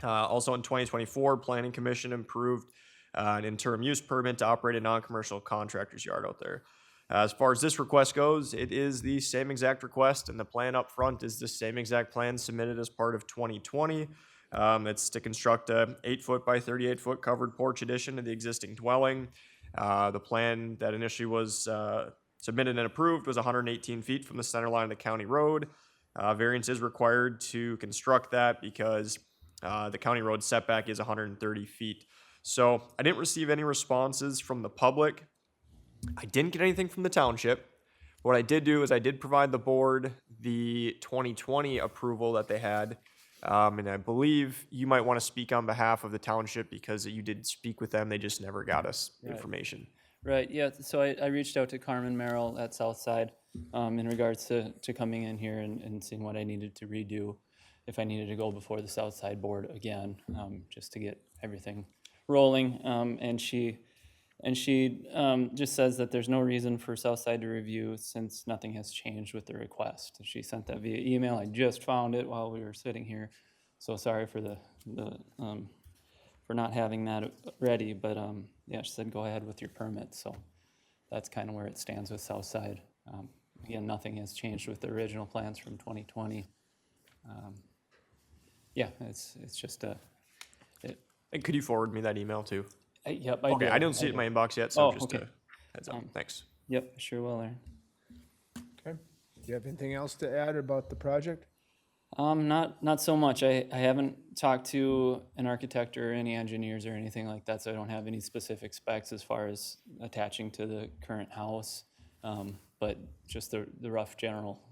Also in 2024, Planning Commission approved an interim use permit to operate a non-commercial contractor's yard out there. As far as this request goes, it is the same exact request, and the plan up front is the same exact plan submitted as part of 2020. It's to construct a 8-foot by 38-foot covered porch addition to the existing dwelling. The plan that initially was submitted and approved was 118 feet from the center line of the county road. Variance is required to construct that because the county road setback is 130 feet. So I didn't receive any responses from the public. I didn't get anything from the township. What I did do is I did provide the board the 2020 approval that they had. And I believe you might want to speak on behalf of the township because you did speak with them. They just never got us information. Right, yeah, so I reached out to Carmen Merrill at Southside in regards to coming in here and seeing what I needed to redo, if I needed to go before the Southside board again, just to get everything rolling. And she just says that there's no reason for Southside to review since nothing has changed with the request. She sent that via email. I just found it while we were sitting here. So sorry for for not having that ready, but yeah, she said go ahead with your permit. So that's kind of where it stands with Southside. Again, nothing has changed with the original plans from 2020. Yeah, it's just And could you forward me that email too? yep. Okay, I don't see it in my inbox yet, so Oh, just okay. a heads up. Thanks. Yep, sure will, Aaron. Okay. Do you have anything else to add about the project? Not so much. I haven't talked to an architect or any engineers or anything like that, so I don't have any specific specs as far as attaching to the current house. But just the rough general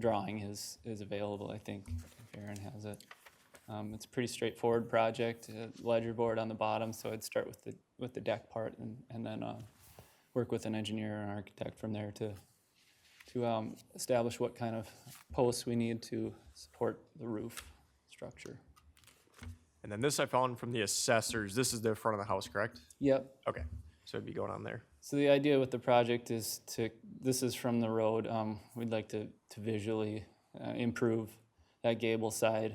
drawing is available, I think, if Aaron has it. It's a pretty straightforward project, ledger board on the bottom, so I'd start with the deck part and then work with an engineer or an architect from there to establish what kind of posts we need to support the roof structure. And then this I found from the assessors. This is the front of the house, correct? Yep. Okay, so it'd be going on there. So the idea with the project is this is from the road. We'd like to visually improve that gable side.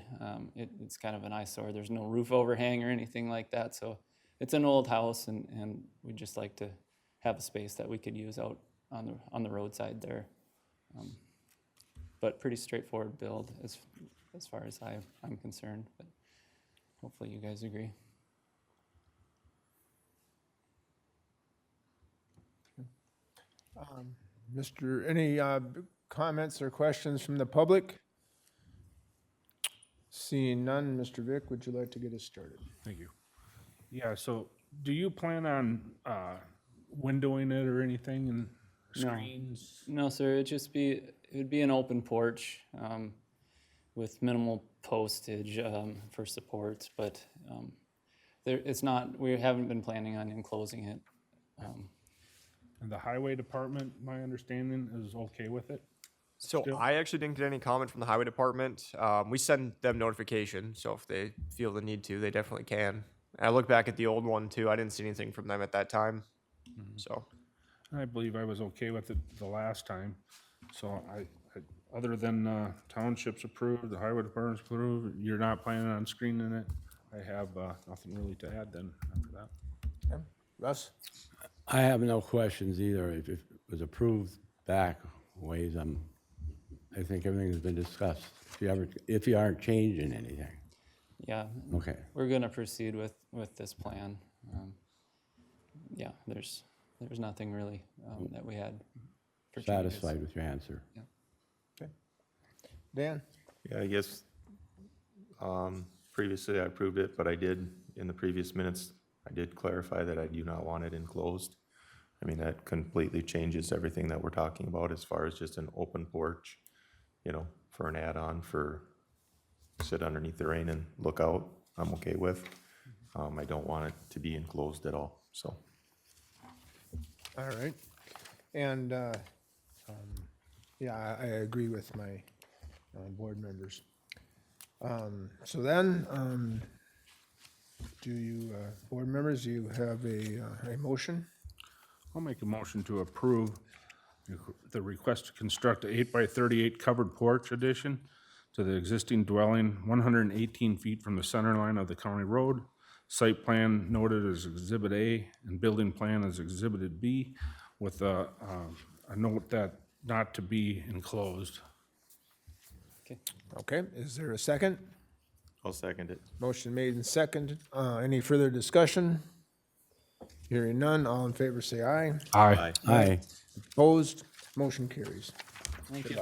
It's kind of an eyesore. There's no roof overhang or anything like that. So it's an old house, and we'd just like to have a space that we could use out on the roadside there. But pretty straightforward build as far as I'm concerned. But hopefully you guys agree. Any comments or questions from the public? Seeing none, Mr. Vick, would you like to get us started? Thank you. Yeah, so do you plan on windowing it or anything and screens? No, sir. It'd be an open porch with minimal postage for supports, but it's not. We haven't been planning on enclosing it. And the highway department, my understanding, is okay with it? So Still? I actually didn't get any comment from the highway department. We send them notification, so if they feel the need to, they definitely can. I look back at the old one too. I didn't see anything from them at that time. So I believe I was okay with it the last time. So I other than townships approved, the highway department's approved, you're not planning on screening it, I have nothing really to add then after that. Okay. Russ? I have no questions either. If it was approved back ways, I think everything has been discussed. If you aren't changing anything. Yeah, Okay. we're gonna proceed with this plan. Yeah, there's nothing really that we had for changes. Satisfied with your answer. Dan? Yeah, I guess previously I approved it, but I did, in the previous minutes, I did clarify that I do not want it enclosed. I mean, that completely changes everything that we're talking about as far as just an open porch, you know, for an add-on for sit underneath the rain and look out, I'm okay with. I don't want it to be enclosed at all, so. All right. And, yeah, I agree with my board members. So then, do you, board members, do you have a motion? I'll make a motion to approve the request to construct a 8x38 covered porch addition to the existing dwelling, 118 feet from the center line of the county road. Site plan noted as Exhibit A and building plan as Exhibit B, with a note that not to be enclosed. Okay, is there a second? I'll second it. Motion made and seconded. Any further discussion? Hearing none, all in favor say aye. Aye. Aye. Opposed, motion carries. Thank you.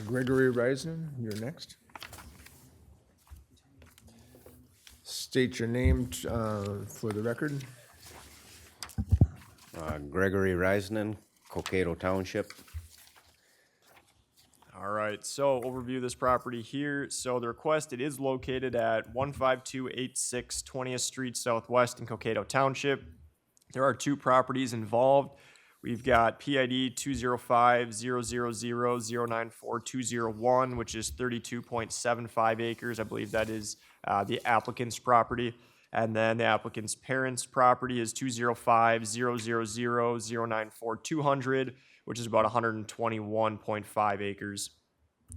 Gregory Reisner, you're next. State your name for the record. Gregory Reisman, Cokato Township. All right, so overview of this property here. So the request, it is located at 15286 20th Street Southwest in Cokato Township. There are two properties involved. We've got PID 205-000-094-201, which is 32.75 acres. I believe that is the applicant's property. And then the applicant's parents' property is 205-000-094-200, which is about 121.5 acres.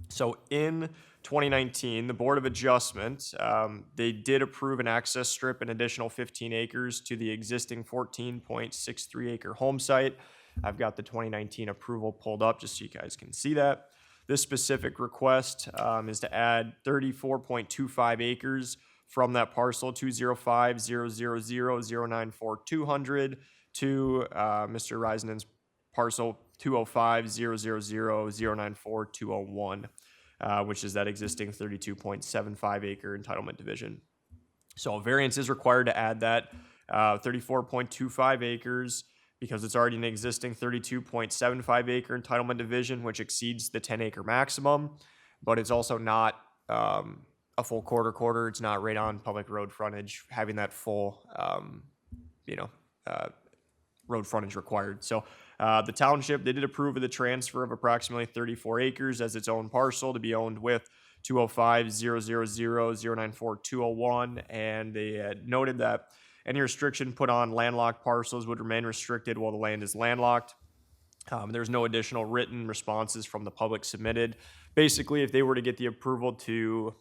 So in 2019, the Board of Adjustment, they did approve an access strip, an additional 15 acres to the existing 14.63 acre home site. I've got the 2019 approval pulled up just so you guys can see that. This specific request is to add 34.25 acres from that parcel 205-000-094-200 to Mr. Reisman's parcel 205-000-094-201, which is that existing 32.75 acre entitlement division. So a variance is required to add that 34.25 acres because it's already an existing 32.75 acre entitlement division, which exceeds the 10 acre maximum, but it's also not a full quarter. It's not right on public road frontage, having that full, road frontage required. So the township, they did approve of the transfer of approximately 34 acres as its own parcel to be owned with 205-000-094-201, and they had noted that any restriction put on landlocked parcels would remain restricted while the land is landlocked. There's no additional written responses from the public submitted. Basically, if they were to get the approval to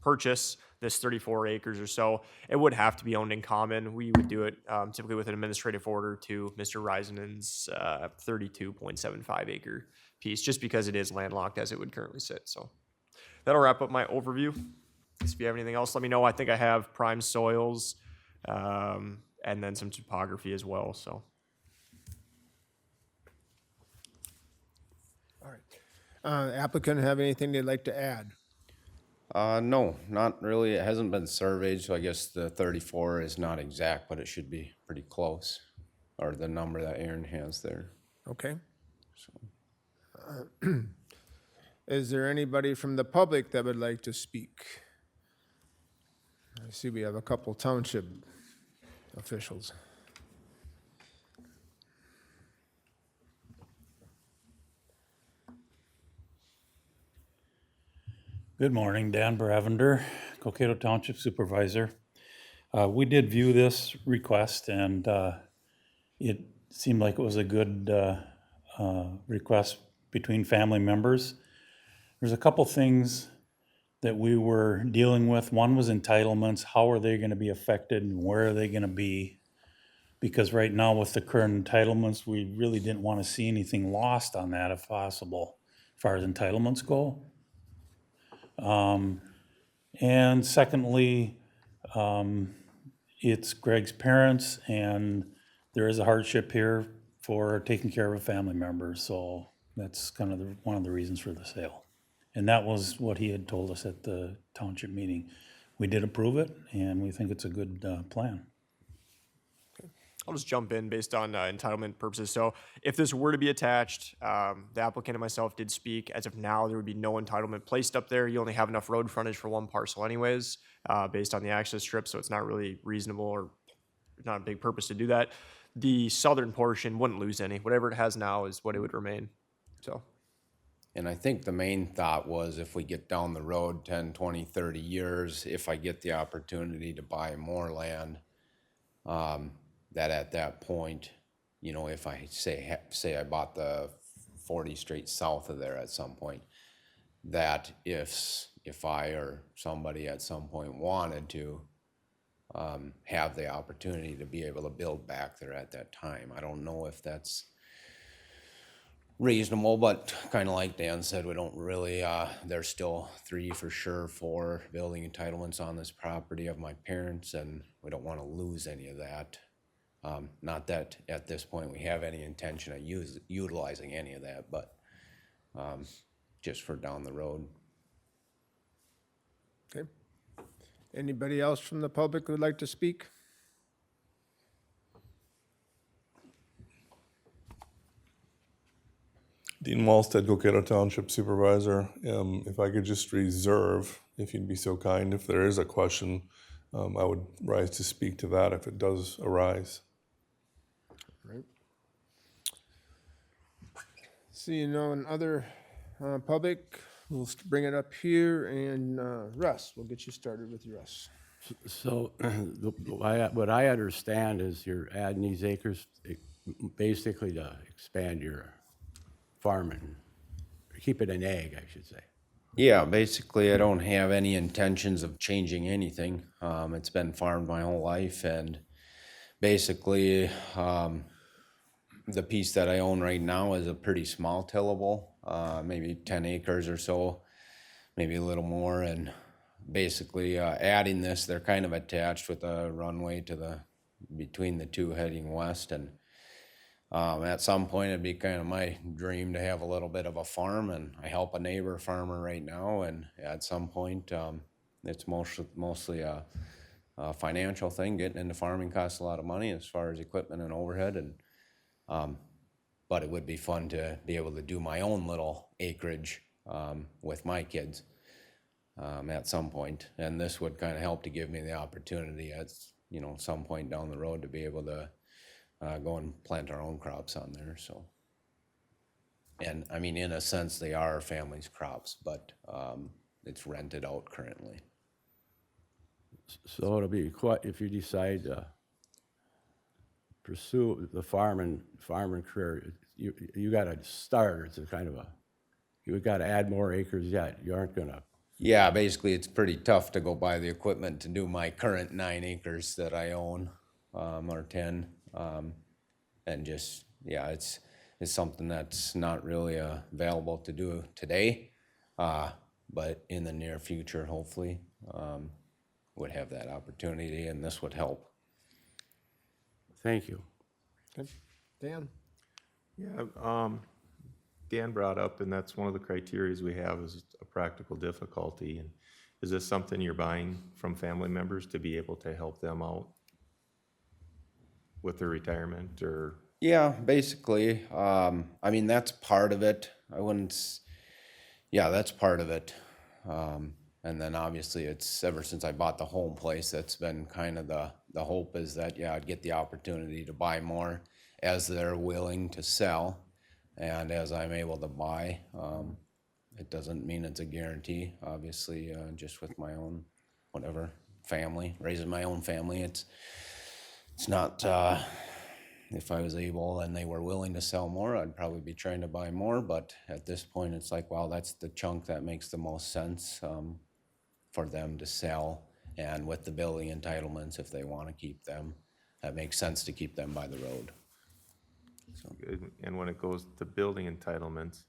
purchase this 34 acres or so, it would have to be owned in common. We would do it typically with an administrative order to Mr. Reisenen's 32.75 acre piece, just because it is landlocked as it would currently sit. So that'll wrap up my overview. If you have anything else, let me know. I think I have prime soils and then some topography as well. So. All right. Applicant have anything they'd like to add? No, not really. It hasn't been surveyed, so I guess the 34 is not exact, but it should be pretty close, or the number that Aaron has there. Okay. Is there anybody from the public that would like to speak? I see we have a couple township officials. Good morning, Dan Bravender, Cokato Township Supervisor. We did view this request, and it seemed like it was a good request between family members. There's a couple things that we were dealing with. One was entitlements. How are they going to be affected, and where are they going to be? Because right now with the current entitlements, we really didn't want to see anything lost on that if possible, as far as entitlements go. And secondly, it's Greg's parents, and there is a hardship here for taking care of a family member. So that's kind of one of the reasons for the sale. And that was what he had told us at the township meeting. we did approve it, and we think it's a good plan. I'll just jump in based on entitlement purposes. So if this were to be attached, the applicant and myself did speak. As of now, there would be no entitlement placed up there. You only have enough road frontage for one parcel anyways, based on the access strip, so it's not really reasonable or not a big purpose to do that. The southern portion wouldn't lose any. Whatever it has now is what it would remain. So And I think the main thought was if we get down the road 10, 20, 30 years, if I get the opportunity to buy more land, that at that point, you know, if I say I bought the 40 straight south of there at some point, that if I or somebody at some point wanted to have the opportunity to be able to build back there at that time. I don't know if that's reasonable, but kind of like Dan said, we don't really, there's still 3 for sure, 4 building entitlements on this property of my parents, and we don't want to lose any of that. Not that at this point we have any intention of utilizing any of that, but just for down the road. Okay. Anybody else from the public who would like to speak? Dean Walstead, Coquito Township Supervisor. If I could just reserve, if you'd be so kind, if there is a question, I would rise to speak to that if it does arise. Right. Seeing no one other public, we'll bring it up here, and Russ, we'll get you started with Russ. So what I understand is you're adding these acres basically to expand your farming, keep it an ag, I should say. Yeah, basically I don't have any intentions of changing anything. It's been farmed my whole life, and basically the piece that I own right now is a pretty small tillable, maybe 10 acres or so, maybe a little more, and basically adding this, they're kind of attached with a runway to between the two heading west, and at some point it'd be kind of my dream to have a little bit of a farm, and I help a neighbor farmer right now, and at some point it's mostly a financial thing. Getting into farming costs a lot of money as far as equipment and overhead, and but it would be fun to be able to do my own little acreage with my kids at some point, and this would kind of help to give me the opportunity at some point down the road to be able to go and plant our own crops on there. So, and I mean, in a sense, they are our family's crops, but it's rented out currently. So it'll be quite, if you decide to pursue the farming career, you got to start. It's a kind of you got to add more acres yet. You aren't gonna. Yeah, basically, it's pretty tough to go buy the equipment to do my current 9 acres that I own, or 10. And just, yeah, it's something that's not really available to do today, but in the near future, hopefully, would have that opportunity, and this would help. Thank you. Okay. Dan? Yeah, Dan brought up, and that's one of the criteria we have, is a practical difficulty. And is this something you're buying from family members to be able to help them out with their retirement, or? Yeah, basically. I mean, that's part of it. That's part of it. And then obviously it's ever since I bought the home place, that's been kind of the hope is that, yeah, I'd get the opportunity to buy more as they're willing to sell. And as I'm able to buy, it doesn't mean it's a guarantee, obviously, just with my own, whatever, family, raising my own family. It's not, if I was able and they were willing to sell more, I'd probably be trying to buy more. But at this point, it's like, well, that's the chunk that makes the most sense for them to sell. And with the building entitlements, if they want to keep them, that makes sense to keep them by the road. So. And when it goes to building entitlements,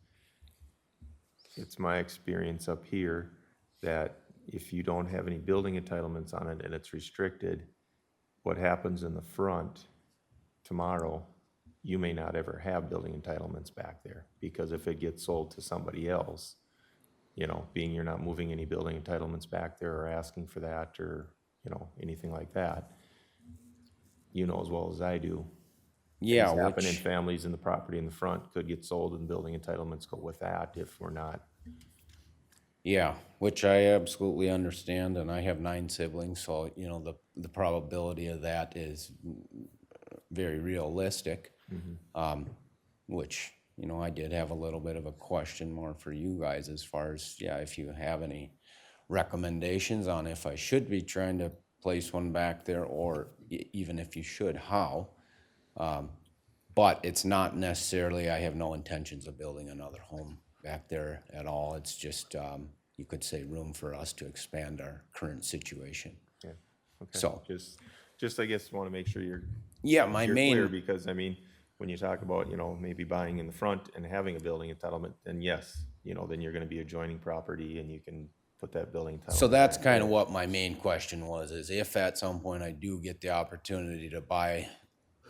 it's my experience up here that if you don't have any building entitlements on it and it's restricted, what happens in the front tomorrow, you may not ever have building entitlements back there, because if it gets sold to somebody else, you know, being you're not moving any building entitlements back there or asking for that or, you know, anything like that. You know as well as I do. Yeah, Things happen in which, families and the property in the front could get sold and building entitlements go with that if we're not. yeah, which I absolutely understand, and I have 9 siblings, so, you know, the probability of that is very realistic. Which, you know, I did have a little bit of a question more for you guys as far as, yeah, if you have any recommendations on if I should be trying to place one back there, or even if you should, how. But it's not necessarily, I have no intentions of building another home back there at all. It's just, you could say, room for us to expand our current situation. Yeah. Okay. So- Just I guess want to make sure you're. Yeah, my you're clear, main, because I mean, when you talk about, you know, maybe buying in the front and having a building entitlement, then yes, you know, then you're gonna be adjoining property and you can put that building entitlement. so that's back kind of there. what my main question was, is if at some point I do get the opportunity to buy,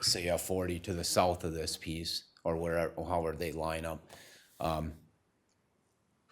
say, a 40 to the south of this piece, or wherever, however they line up,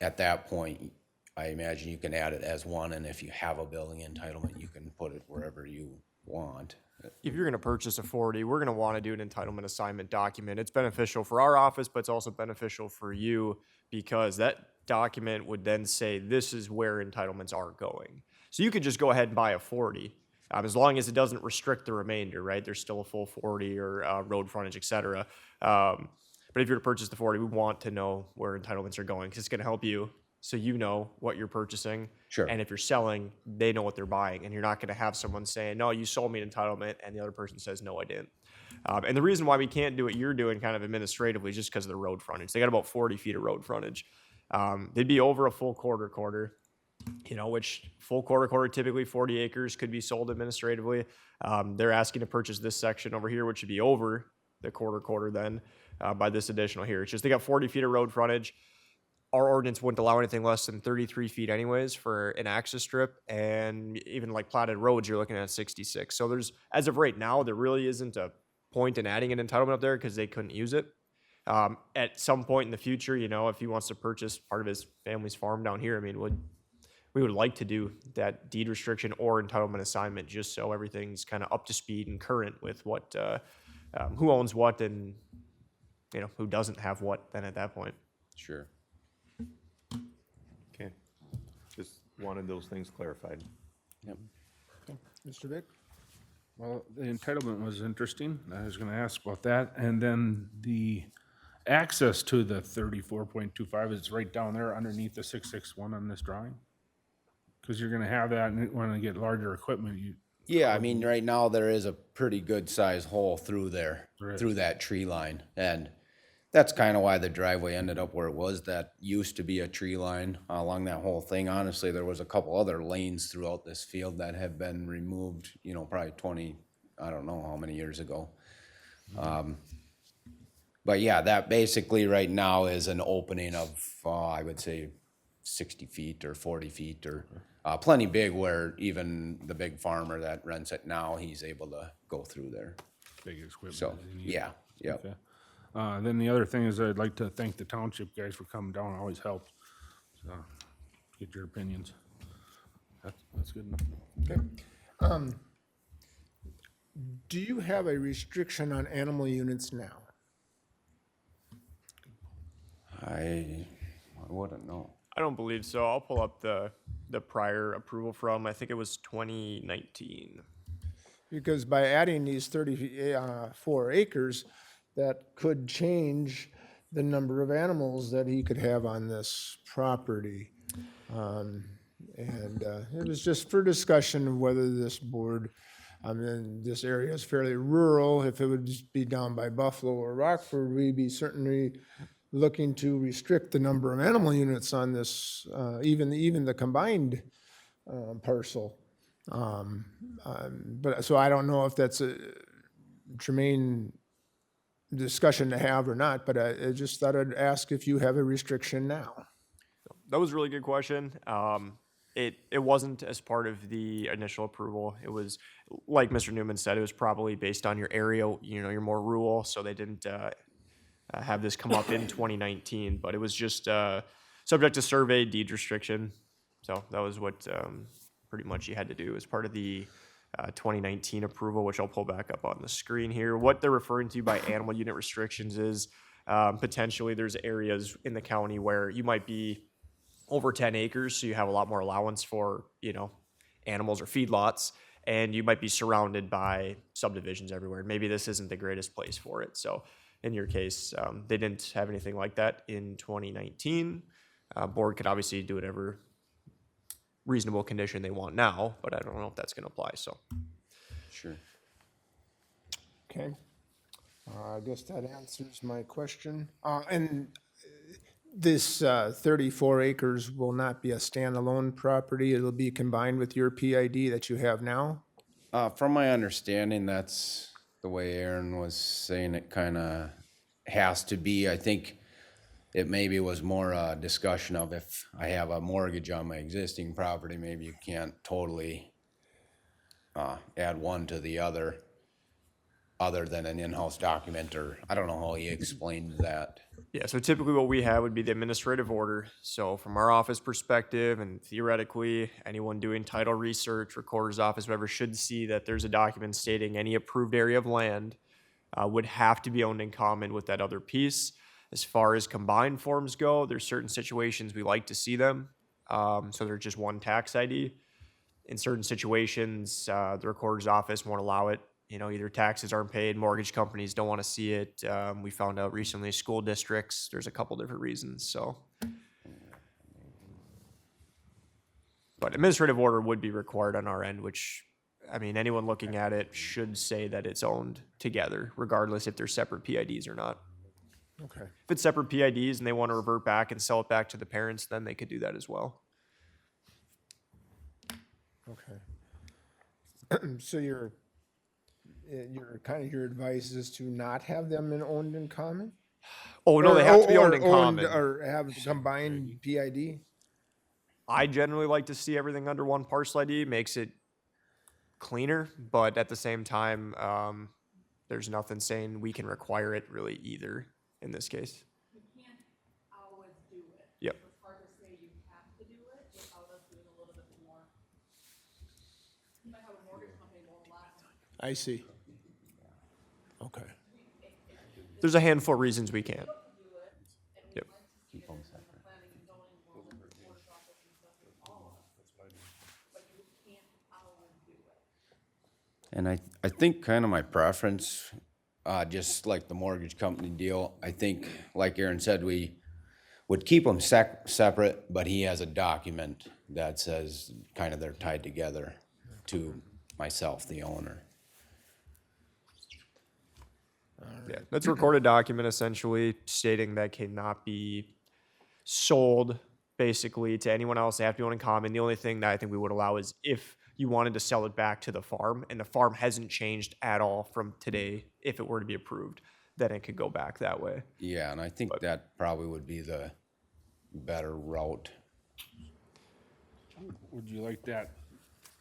at that point, I imagine you can add it as one, and if you have a building entitlement, you can put it wherever you want. If you're gonna purchase a 40, we're gonna wanna do an entitlement assignment document. It's beneficial for our office, but it's also beneficial for you because that document would then say, this is where entitlements are going. So you could just go ahead and buy a 40, as long as it doesn't restrict the remainder, right? There's still a full 40 or road frontage, et cetera. But if you're to purchase the 40, we want to know where entitlements are going because it's gonna help you so you know what you're purchasing. Sure. And if you're selling, they know what they're buying, and you're not gonna have someone saying, no, you sold me an entitlement, and the other person says, no, I didn't. And the reason why we can't do what you're doing kind of administratively is just because of the road frontage. They got about 40 feet of road frontage. They'd be over a full quarter, you know, which full quarter, typically 40 acres could be sold administratively. They're asking to purchase this section over here, which would be over the quarter then by this additional here. It's just they got 40 feet of road frontage. Our ordinance wouldn't allow anything less than 33 feet anyways for an access strip, and even like platted roads, you're looking at 66. So there's, as of right now, there really isn't a point in adding an entitlement up there because they couldn't use it. At some point in the future, you know, if he wants to purchase part of his family's farm down here, I mean, we would like to do that deed restriction or entitlement assignment just so everything's kind of up to speed and current with what, who owns what and, you know, who doesn't have what then at that point. Sure. Okay. Just wanted those things clarified. Yep. Mr. Vick? Well, the entitlement was interesting. I was gonna ask about that. And then the access to the 34.25 is right down there underneath the 661 on this drawing? Because you're gonna have that, and when you get larger equipment, you, Yeah, I mean, right now there is a pretty good sized hole through there, Right. through that tree line. And that's kind of why the driveway ended up where it was. That used to be a tree line along that whole thing. Honestly, there was a couple other lanes throughout this field that have been removed, you know, probably 20, I don't know how many years ago. But yeah, that basically right now is an opening of, I would say 60 feet or 40 feet or plenty big where even the big farmer that rents it now, he's able to go through there. big equipment. So, that you need. yeah, yep. Okay. Then the other thing is I'd like to thank the township guys for coming down, it always helps. So, get your opinions. That's good enough. Okay. Do you have a restriction on animal units now? I wouldn't know. I don't believe so. I'll pull up the prior approval from, I think it was 2019. Because by adding these 34 acres, that could change the number of animals that he could have on this property. And it was just for discussion of whether this board, I mean, this area is fairly rural. If it would just be down by Buffalo or Rockford, we'd be certainly looking to restrict the number of animal units on this, even the combined parcel. But so I don't know if that's a germane discussion to have or not, but I just thought I'd ask if you have a restriction now. That was a really good question. It wasn't as part of the initial approval. It was, like Mr. Newman said, it was probably based on your area, you know, you're more rural, so they didn't have this come up in 2019, but it was just subject to survey deed restriction. So that was what pretty much you had to do as part of the 2019 approval, which I'll pull back up on the screen here. What they're referring to by animal unit restrictions is potentially there's areas in the county where you might be over 10 acres, so you have a lot more allowance for, animals or feedlots, and you might be surrounded by subdivisions everywhere. Maybe this isn't the greatest place for it. So in your case, they didn't have anything like that in 2019. Board could obviously do whatever reasonable condition they want now, but I don't know if that's going to apply. So Sure. Okay. I guess that answers my question. And this 34 acres will not be a standalone property. It'll be combined with your PID that you have now? From my understanding, that's the way Aaron was saying it kind of has to be. I think it maybe was more a discussion of if I have a mortgage on my existing property, maybe you can't totally add one to the other than an in-house document, or I don't know how he explained that. yeah, so typically what we have would be the administrative order. So from our office perspective, and theoretically, anyone doing title research, recorder's office, whatever, should see that there's a document stating any approved area of land would have to be owned in common with that other piece. As far as combined forms go, there's certain situations we like to see them. So they're just one tax ID. In certain situations, the recorder's office won't allow it. Either taxes aren't paid, mortgage companies don't want to see it. We found out recently, school districts, there's a couple different reasons, so. But administrative order would be required on our end, which, anyone looking at it should say that it's owned together, regardless if they're separate PIDs or not. Okay. If it's separate PIDs and they want to revert back and sell it back to the parents, then they could do that as well. Okay. So your advice is to not have them owned in common? Oh, no, they have to be owned in Or common. Or have combined PID? I generally like to see everything under one parcel ID, makes it cleaner, but at the same time, there's nothing saying we can require it really either in this case. You can't always do it. Yep. It's hard to say you have to do it without us doing a little bit more. You might have a mortgage company won't allow it. I see. Okay. There's a handful of reasons we can't. Yep. And I think kind of my preference, just like the mortgage company deal, I think, like Aaron said, we would keep them separate, but he has a document that says kind of they're tied together to myself, the owner. Yeah, that's a recorded document essentially stating that cannot be sold basically to anyone else. They have to be owned in common. The only thing that I think we would allow is if you wanted to sell it back to the farm and the farm hasn't changed at all from today, if it were to be approved, then it could go back that way. Yeah, and I think that probably would be the better route. Would you like that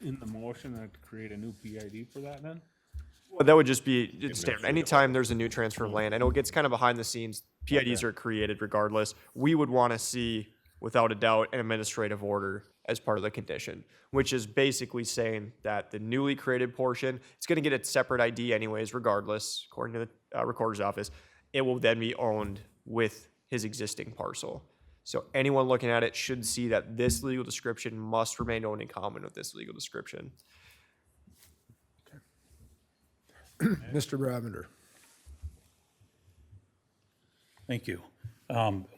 in the motion to create a new PID for that then? Well, that would just be it's standard. Anytime there's a new transfer of land, I know it gets kind of behind the scenes. PIDs are created regardless. We would want to see, without a doubt, an administrative order as part of the condition, which is basically saying that the newly created portion, it's going to get a separate ID anyways, regardless, according to the recorder's office. It will then be owned with his existing parcel. So anyone looking at it should see that this legal description must remain owned in common with this legal description. Mr. Bravender. Thank you.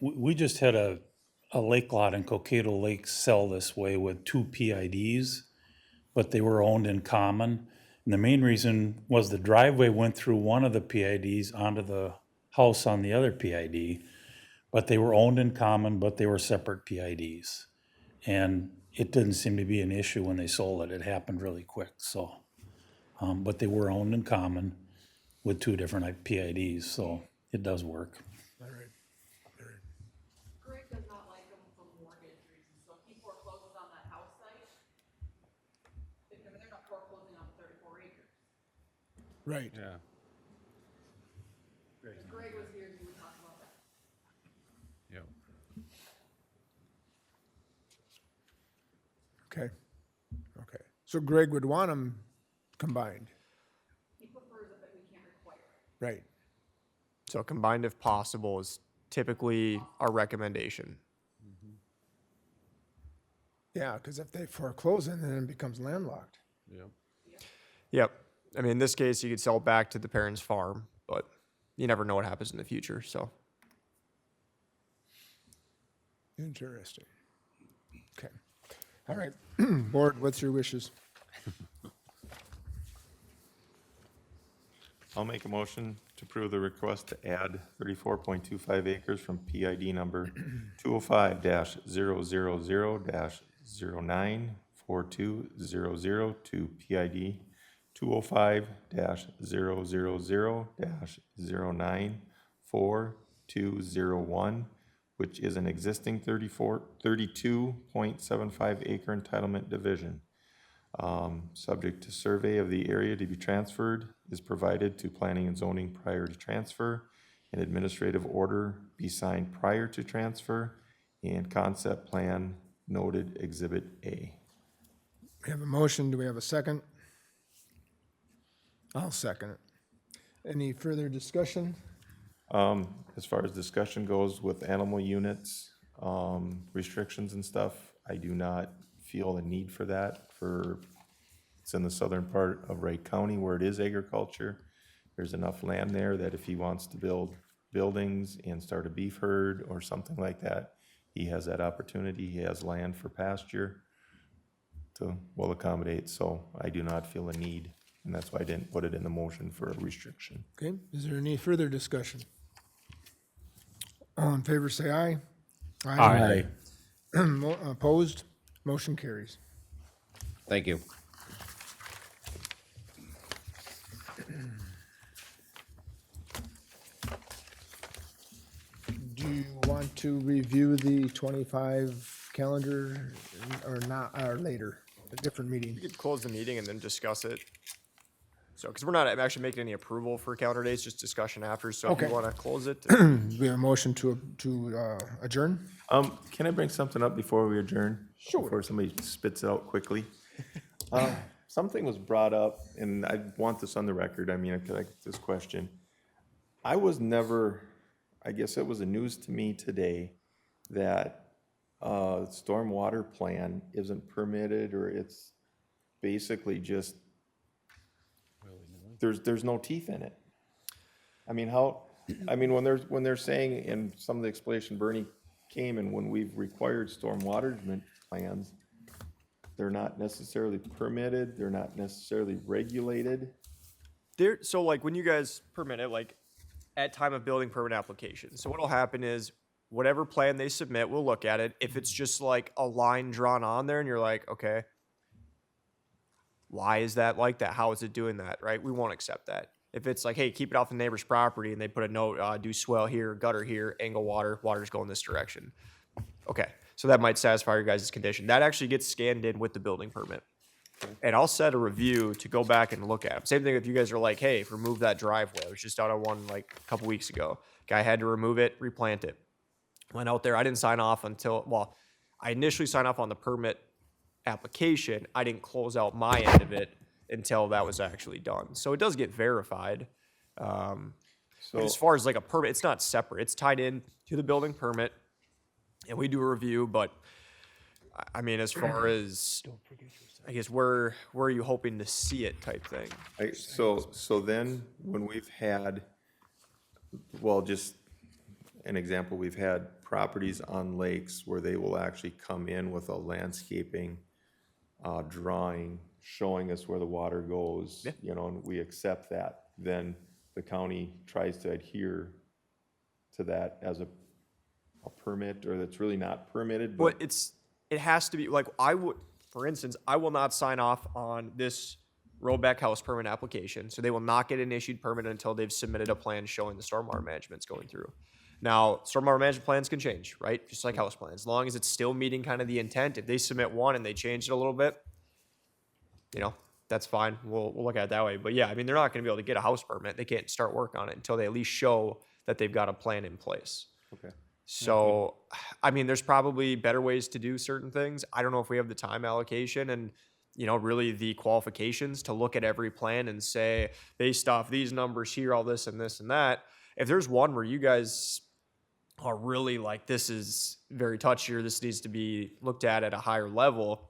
We just had a lake lot in Cokato Lake sell this way with 2 PIDs, but they were owned in common. And the main reason was the driveway went through one of the PIDs onto the house on the other PID, but they were owned in common, but they were separate PIDs. And it didn't seem to be an issue when they sold it. It happened really quick, so. But they were owned in common with 2 different PIDs, so it does work. All right. Greg does not like them for mortgage reasons, so if he forecloses on that house site, they're not foreclosing on 34 acres. Right. Yeah. If Greg was here, he would talk about that. Yep. Okay, okay. So Greg would want them combined, He prefers it, but we can't require it. right? So combined if possible is typically our recommendation. Yeah, because if they foreclose it, then it becomes landlocked. Yep. I mean, in this case, you could sell it back to the parents' farm, but you never know what happens in the future, so. Interesting. Okay. All right. Board, what's your wishes? I'll make a motion to approve the request to add 34.25 acres from PID number 205-000-094200 to PID 205-000-094201, which is an existing 32.75 acre entitlement division. Subject to survey of the area to be transferred is provided to planning and zoning prior to transfer. An administrative order be signed prior to transfer, and concept plan noted Exhibit A. We have a motion. Do we have a second? I'll second it. Any further discussion? As far as discussion goes with animal units, restrictions and stuff, I do not feel the need for that it's in the southern part of Wright County where it is agriculture. There's enough land there that if he wants to build buildings and start a beef herd or something like that, he has that opportunity. He has land for pasture to well accommodate, so I do not feel a need, and that's why I didn't put it in the motion for a restriction. Okay, is there any further discussion? All in favor, say aye. Aye. Opposed? Motion carries. Thank you. Do you want to review the 25 calendar or not, or later, a different meeting? We could close the meeting and then discuss it. So, because we're not actually making any approval for calendar dates, just discussion after, so if you Okay. want to close it. We have a motion to adjourn? Can I bring something up before we adjourn? Sure. Before somebody spits it out quickly. Something was brought up, and I want this on the record, I mean, I get this question. I was never, I guess it was a news to me today, that stormwater plan isn't permitted, or it's basically just, there's no teeth in it. I mean, when they're saying, and some of the explanation Bernie came, and when we've required stormwater plans, they're not necessarily permitted, they're not necessarily regulated. So like when you guys permit it, like at time of building permit application. So what'll happen is whatever plan they submit, we'll look at it. If it's just like a line drawn on there and you're like, okay, why is that like that? How is it doing that? Right? We won't accept that. If it's like, hey, keep it off the neighbor's property, and they put a note, do swell here, gutter here, angle water's going this direction. Okay, so that might satisfy your guys' condition. That actually gets scanned in with the building permit. And I'll set a review to go back and look at them. Same thing if you guys are like, hey, remove that driveway. I was just out on one like a couple weeks ago. Guy had to remove it, replant it. Went out there. I didn't sign off until, well, I initially signed off on the permit application. I didn't close out my end of it until that was actually done. So it does get verified. But as far as like a permit, it's not separate. It's tied in to the building permit, and we do a review. But I mean, as far as I guess where are you hoping to see it type thing? So then when we've had, well, just an example, we've had properties on lakes where they will actually come in with a landscaping drawing showing us where the water goes, you know, and we accept that. Then the county tries to adhere to that as a permit, or that's really not permitted. But it has to be like for instance, I will not sign off on this rollback house permit application. So they will not get an issued permit until they've submitted a plan showing the stormwater management's going through. Now, stormwater management plans can change, right? Just like house plans. As long as it's still meeting kind of the intent, if they submit one and they change it a little bit, you know, that's fine. We'll look at it that way. But yeah, I mean, they're not going to be able to get a house permit. They can't start work on it until they at least show that they've got a plan in place. Okay. So, I mean, there's probably better ways to do certain things. I don't know if we have the time allocation and, really the qualifications to look at every plan and say, based off these numbers here, all this and this and that. If there's one where you guys are really like, this is very touchy or this needs to be looked at a higher level,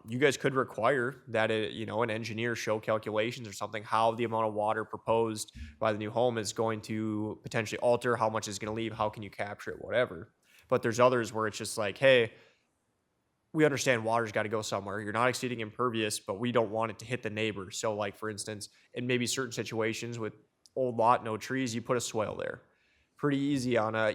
you guys could require that an engineer show calculations or something how the amount of water proposed by the new home is going to potentially alter, how much is going to leave, how can you capture it, whatever. But there's others where it's just like, hey, we understand water's got to go somewhere. You're not exceeding impervious, but we don't want it to hit the neighbor. So, like for instance, in maybe certain situations with old lot, no trees, you put a swale there. Pretty easy on a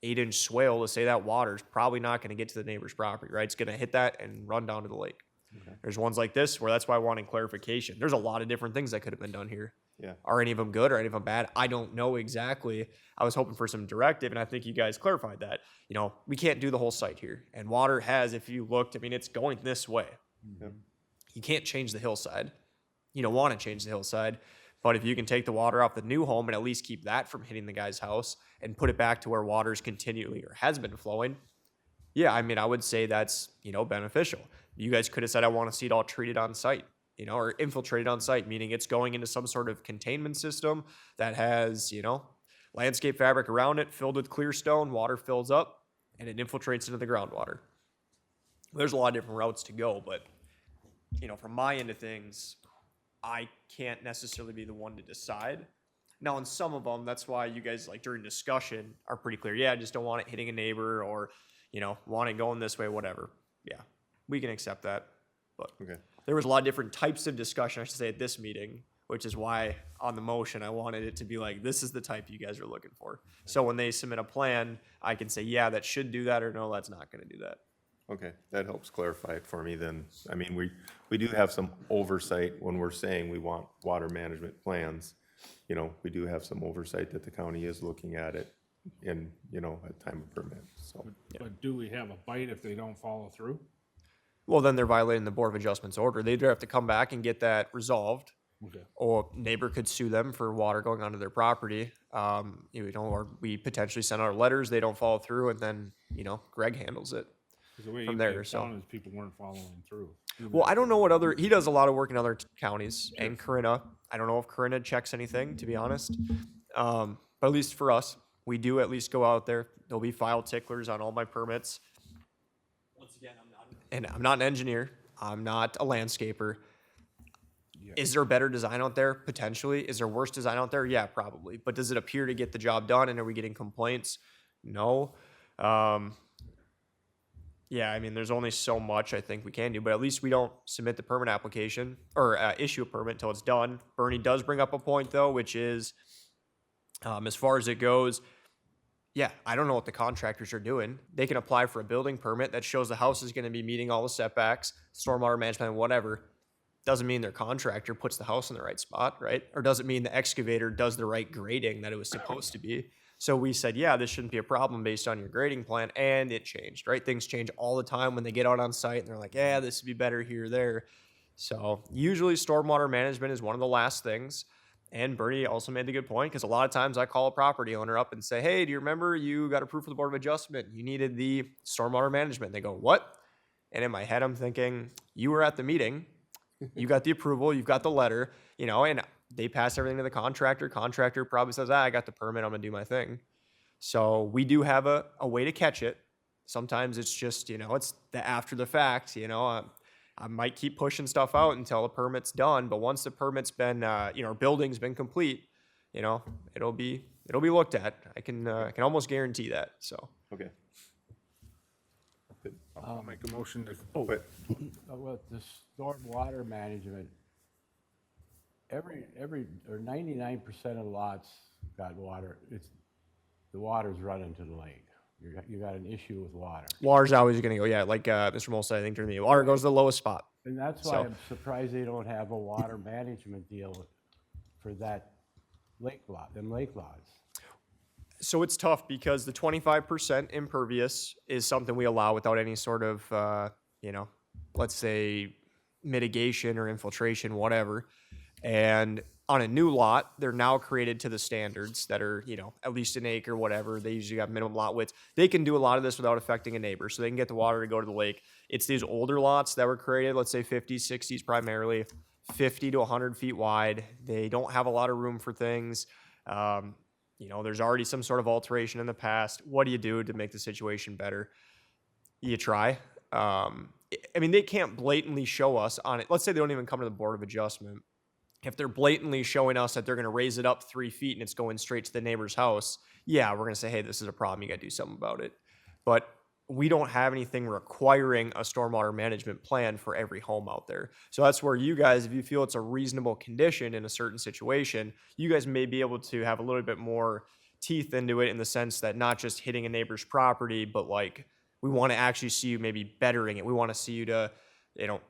8-inch swale to say that water's probably not going to get to the neighbor's property, right? It's going to hit that and run down to the lake. Okay. There's ones like this where that's why I wanted clarification. There's a lot of different things that could have been done here. Yeah. Are any of them good or any of them bad? I don't know exactly. I was hoping for some directive, and I think you guys clarified that. We can't do the whole site here. And water has, if you looked, it's going this way. Yep. You can't change the hillside. You don't want to change the hillside. But if you can take the water off the new home and at least keep that from hitting the guy's house and put it back to where water's continually or has been flowing, yeah, I would say that's, beneficial. You guys could have said, I want to see it all treated on site, or infiltrated on site, meaning it's going into some sort of containment system that has, landscape fabric around it filled with clear stone, water fills up, and it infiltrates into the groundwater. There's a lot of different routes to go, but, from my end of things, I can't necessarily be the one to decide. Now, in some of them, that's why you guys, like during discussion, are pretty clear. Yeah, I just don't want it hitting a neighbor or, want it going this way, whatever. Yeah, we can accept that. But Okay. there was a lot of different types of discussion, I should say, at this meeting, which is why on the motion, I wanted it to be like, this is the type you guys are looking for. So when they submit a plan, I can say, yeah, that should do that, or no, that's not going to do that. Okay, that helps clarify it for me then. We do have some oversight when we're saying we want water management plans. We do have some oversight that the county is looking at it in, at time of permit, so. But do we have a bite if they don't follow through? Well, then they're violating the Board of Adjustments order. They'd have to come back and get that resolved. Okay. Or neighbor could sue them for water going onto their property. Or we potentially send out letters, they don't follow through, and then, Greg handles it. 'Cause the way From you there, made it so. sound is people weren't following through. Well, I don't know what he does a lot of work in other counties and Corinna. I don't know if Corinna checks anything, to be honest. But at least for us, we do at least go out there. There'll be file ticklers on all my permits. Once again, I'm not an engineer. I'm not a landscaper. Yeah. Is there a better design out there? Potentially. Is there worse design out there? Yeah, probably. But does it appear to get the job done? And are we getting complaints? No. Yeah, there's only so much I think we can do, but at least we don't submit the permit application or issue a permit until it's done. Bernie does bring up a point though, which is as far as it goes, yeah, I don't know what the contractors are doing. They can apply for a building permit that shows the house is going to be meeting all the setbacks, stormwater management, whatever. Doesn't mean their contractor puts the house in the right spot, right? Or doesn't mean the excavator does the right grading that it was supposed to be. So we said, yeah, this shouldn't be a problem based on your grading plan, and it changed, right? Things change all the time when they get out on site, and they're like, yeah, this would be better here or there. So usually stormwater management is one of the last things. And Bernie also made the good point, because a lot of times I call a property owner up and say, hey, do you remember you got approved for the Board of Adjustment? You needed the stormwater management. They go, what? And in my head, I'm thinking, you were at the meeting. You got the approval. You've got the letter, and they pass everything to the contractor. Contractor probably says, I got the permit. I'm going to do my thing. So we do have a way to catch it. Sometimes it's just, it's the after the fact, I might keep pushing stuff out until the permit's done. But once the permit's been, building's been complete, it'll be looked at. I can almost guarantee that. So. Okay. I'll make a motion to, But With the storm water management, every, or 99% of lots got water, the water's running to the lake. You got an issue with water. Water's always going to go, yeah, like Mr. Mole said, I think during the water goes to the lowest spot. And that's why I'm surprised they don't have a water management deal for that lake lot, them lake lots. So it's tough because the 25% impervious is something we allow without any sort of, let's say mitigation or infiltration, whatever. And on a new lot, they're now created to the standards that are, at least an acre, whatever. They usually have minimum lot width. They can do a lot of this without affecting a neighbor, so they can get the water to go to the lake. It's these older lots that were created, let's say 50s, 60s primarily, 50 to 100 feet wide. They don't have a lot of room for things. There's already some sort of alteration in the past. What do you do to make the situation better? You try. They can't blatantly show us on it. Let's say they don't even come to the Board of Adjustment. If they're blatantly showing us that they're going to raise it up 3 feet and it's going straight to the neighbor's house, yeah, we're going to say, hey, this is a problem. You got to do something about it. But we don't have anything requiring a stormwater management plan for every home out there. So that's where you guys, if you feel it's a reasonable condition in a certain situation, you guys may be able to have a little bit more teeth into it in the sense that not just hitting a neighbor's property, but like we want to actually see you maybe bettering it. We want to see you to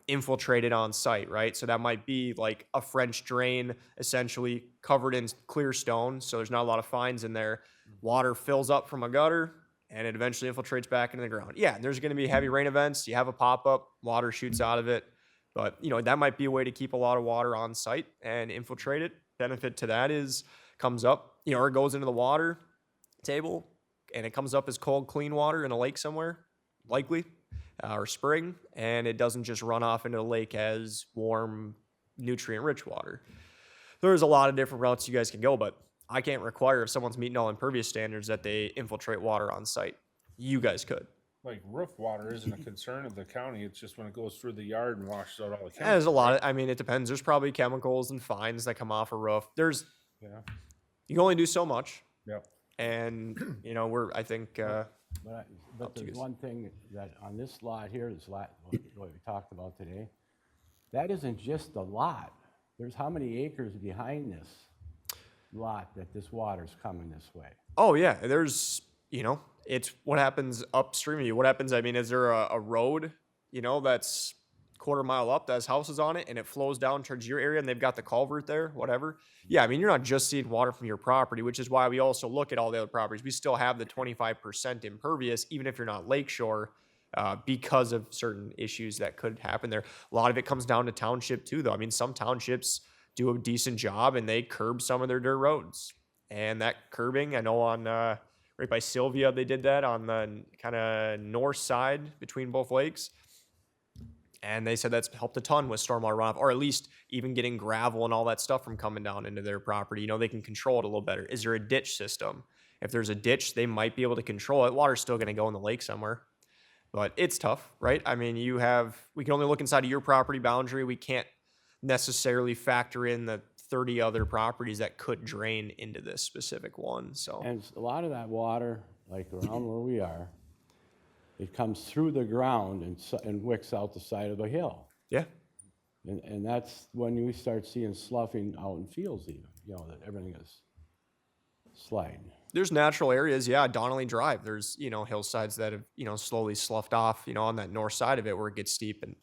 infiltrate it on site, right? So that might be like a French drain, essentially covered in clear stone, so there's not a lot of fines in there. Water fills up from a gutter, and it eventually infiltrates back into the ground. Yeah, there's going to be heavy rain events. You have a pop-up, water shoots out of it, but that might be a way to keep a lot of water on site and infiltrate it. Benefit to that is comes up, or it goes into the water table, and it comes up as cold, clean water in a lake somewhere, likely. Or spring, and it doesn't just run off into the lake as warm, nutrient-rich water. There's a lot of different routes you guys can go, but I can't require if someone's meeting all impervious standards that they infiltrate water on site. You guys could. Like roof water isn't a concern of the county. It's just when it goes through the yard and washes out all the chemicals. There's a lot of, it depends. There's probably chemicals and fines that come off a roof. You can only do so much. Yep. And, I think, But there's one thing that on this lot here, what we talked about today, that isn't just a lot. There's how many acres behind this lot that this water's coming this way? Oh, yeah. There's, it's what happens upstream of you. What happens, is there a road, that's quarter-mile up that has houses on it, and it flows down towards your area, and they've got the culvert there, whatever. Yeah, you're not just seeing water from your property, which is why we also look at all the other properties. We still have the 25% impervious, even if you're not lakeshore, because of certain issues that could happen there. A lot of it comes down to township too, though. Some townships do a decent job, and they curb some of their dirt roads. And that curbing, I know on right by Sylvia, they did that on the kind of north side between both lakes. And they said that's helped a ton with stormwater runoff, or at least even getting gravel and all that stuff from coming down into their property. They can control it a little better. Is there a ditch system? If there's a ditch, they might be able to control it. Water's still going to go in the lake somewhere. But it's tough, right? We can only look inside of your property boundary. We can't necessarily factor in the 30 other properties that could drain into this specific one. So, And a lot of that water, like around where we are, it comes through the ground and wicks out the side of the hill. yeah. And that's when we start seeing sloughing out in fields even, that everything is sliding. There's natural areas, Donnelly Drive. There's, hillsides that have, slowly sloughed off, on that north side of it where it gets steep. And,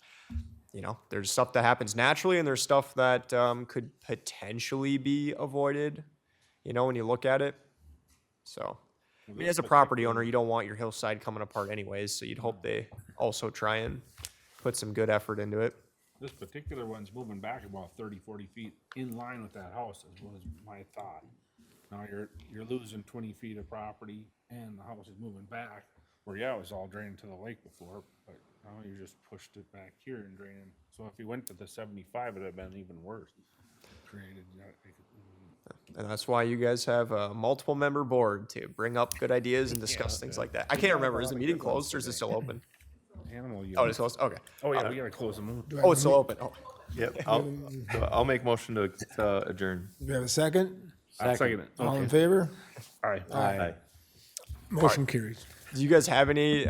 there's stuff that happens naturally, and there's stuff that could potentially be avoided, when you look at it. So, as a property owner, you don't want your hillside coming apart anyways, so you'd hope they also try and put some good effort into it. This particular one's moving back about 30, 40 feet in line with that house, was my thought. Now you're losing 20 feet of property, and the house is moving back, where it was all drained to the lake before, but now you just pushed it back here and draining. So if you went to the 75, it'd have been even worse. And that's why you guys have a multiple member board to bring up good ideas and discuss things like that. I can't remember, is the meeting closed or is it still open? Animal Oh, it's closed, okay. Oh, yeah, we gotta close them. Oh, it's still open, oh. Yep, I'll make motion to adjourn. Do we have a second? I'll second it. All in favor? All right. Aye. Motion carries. Do you guys have any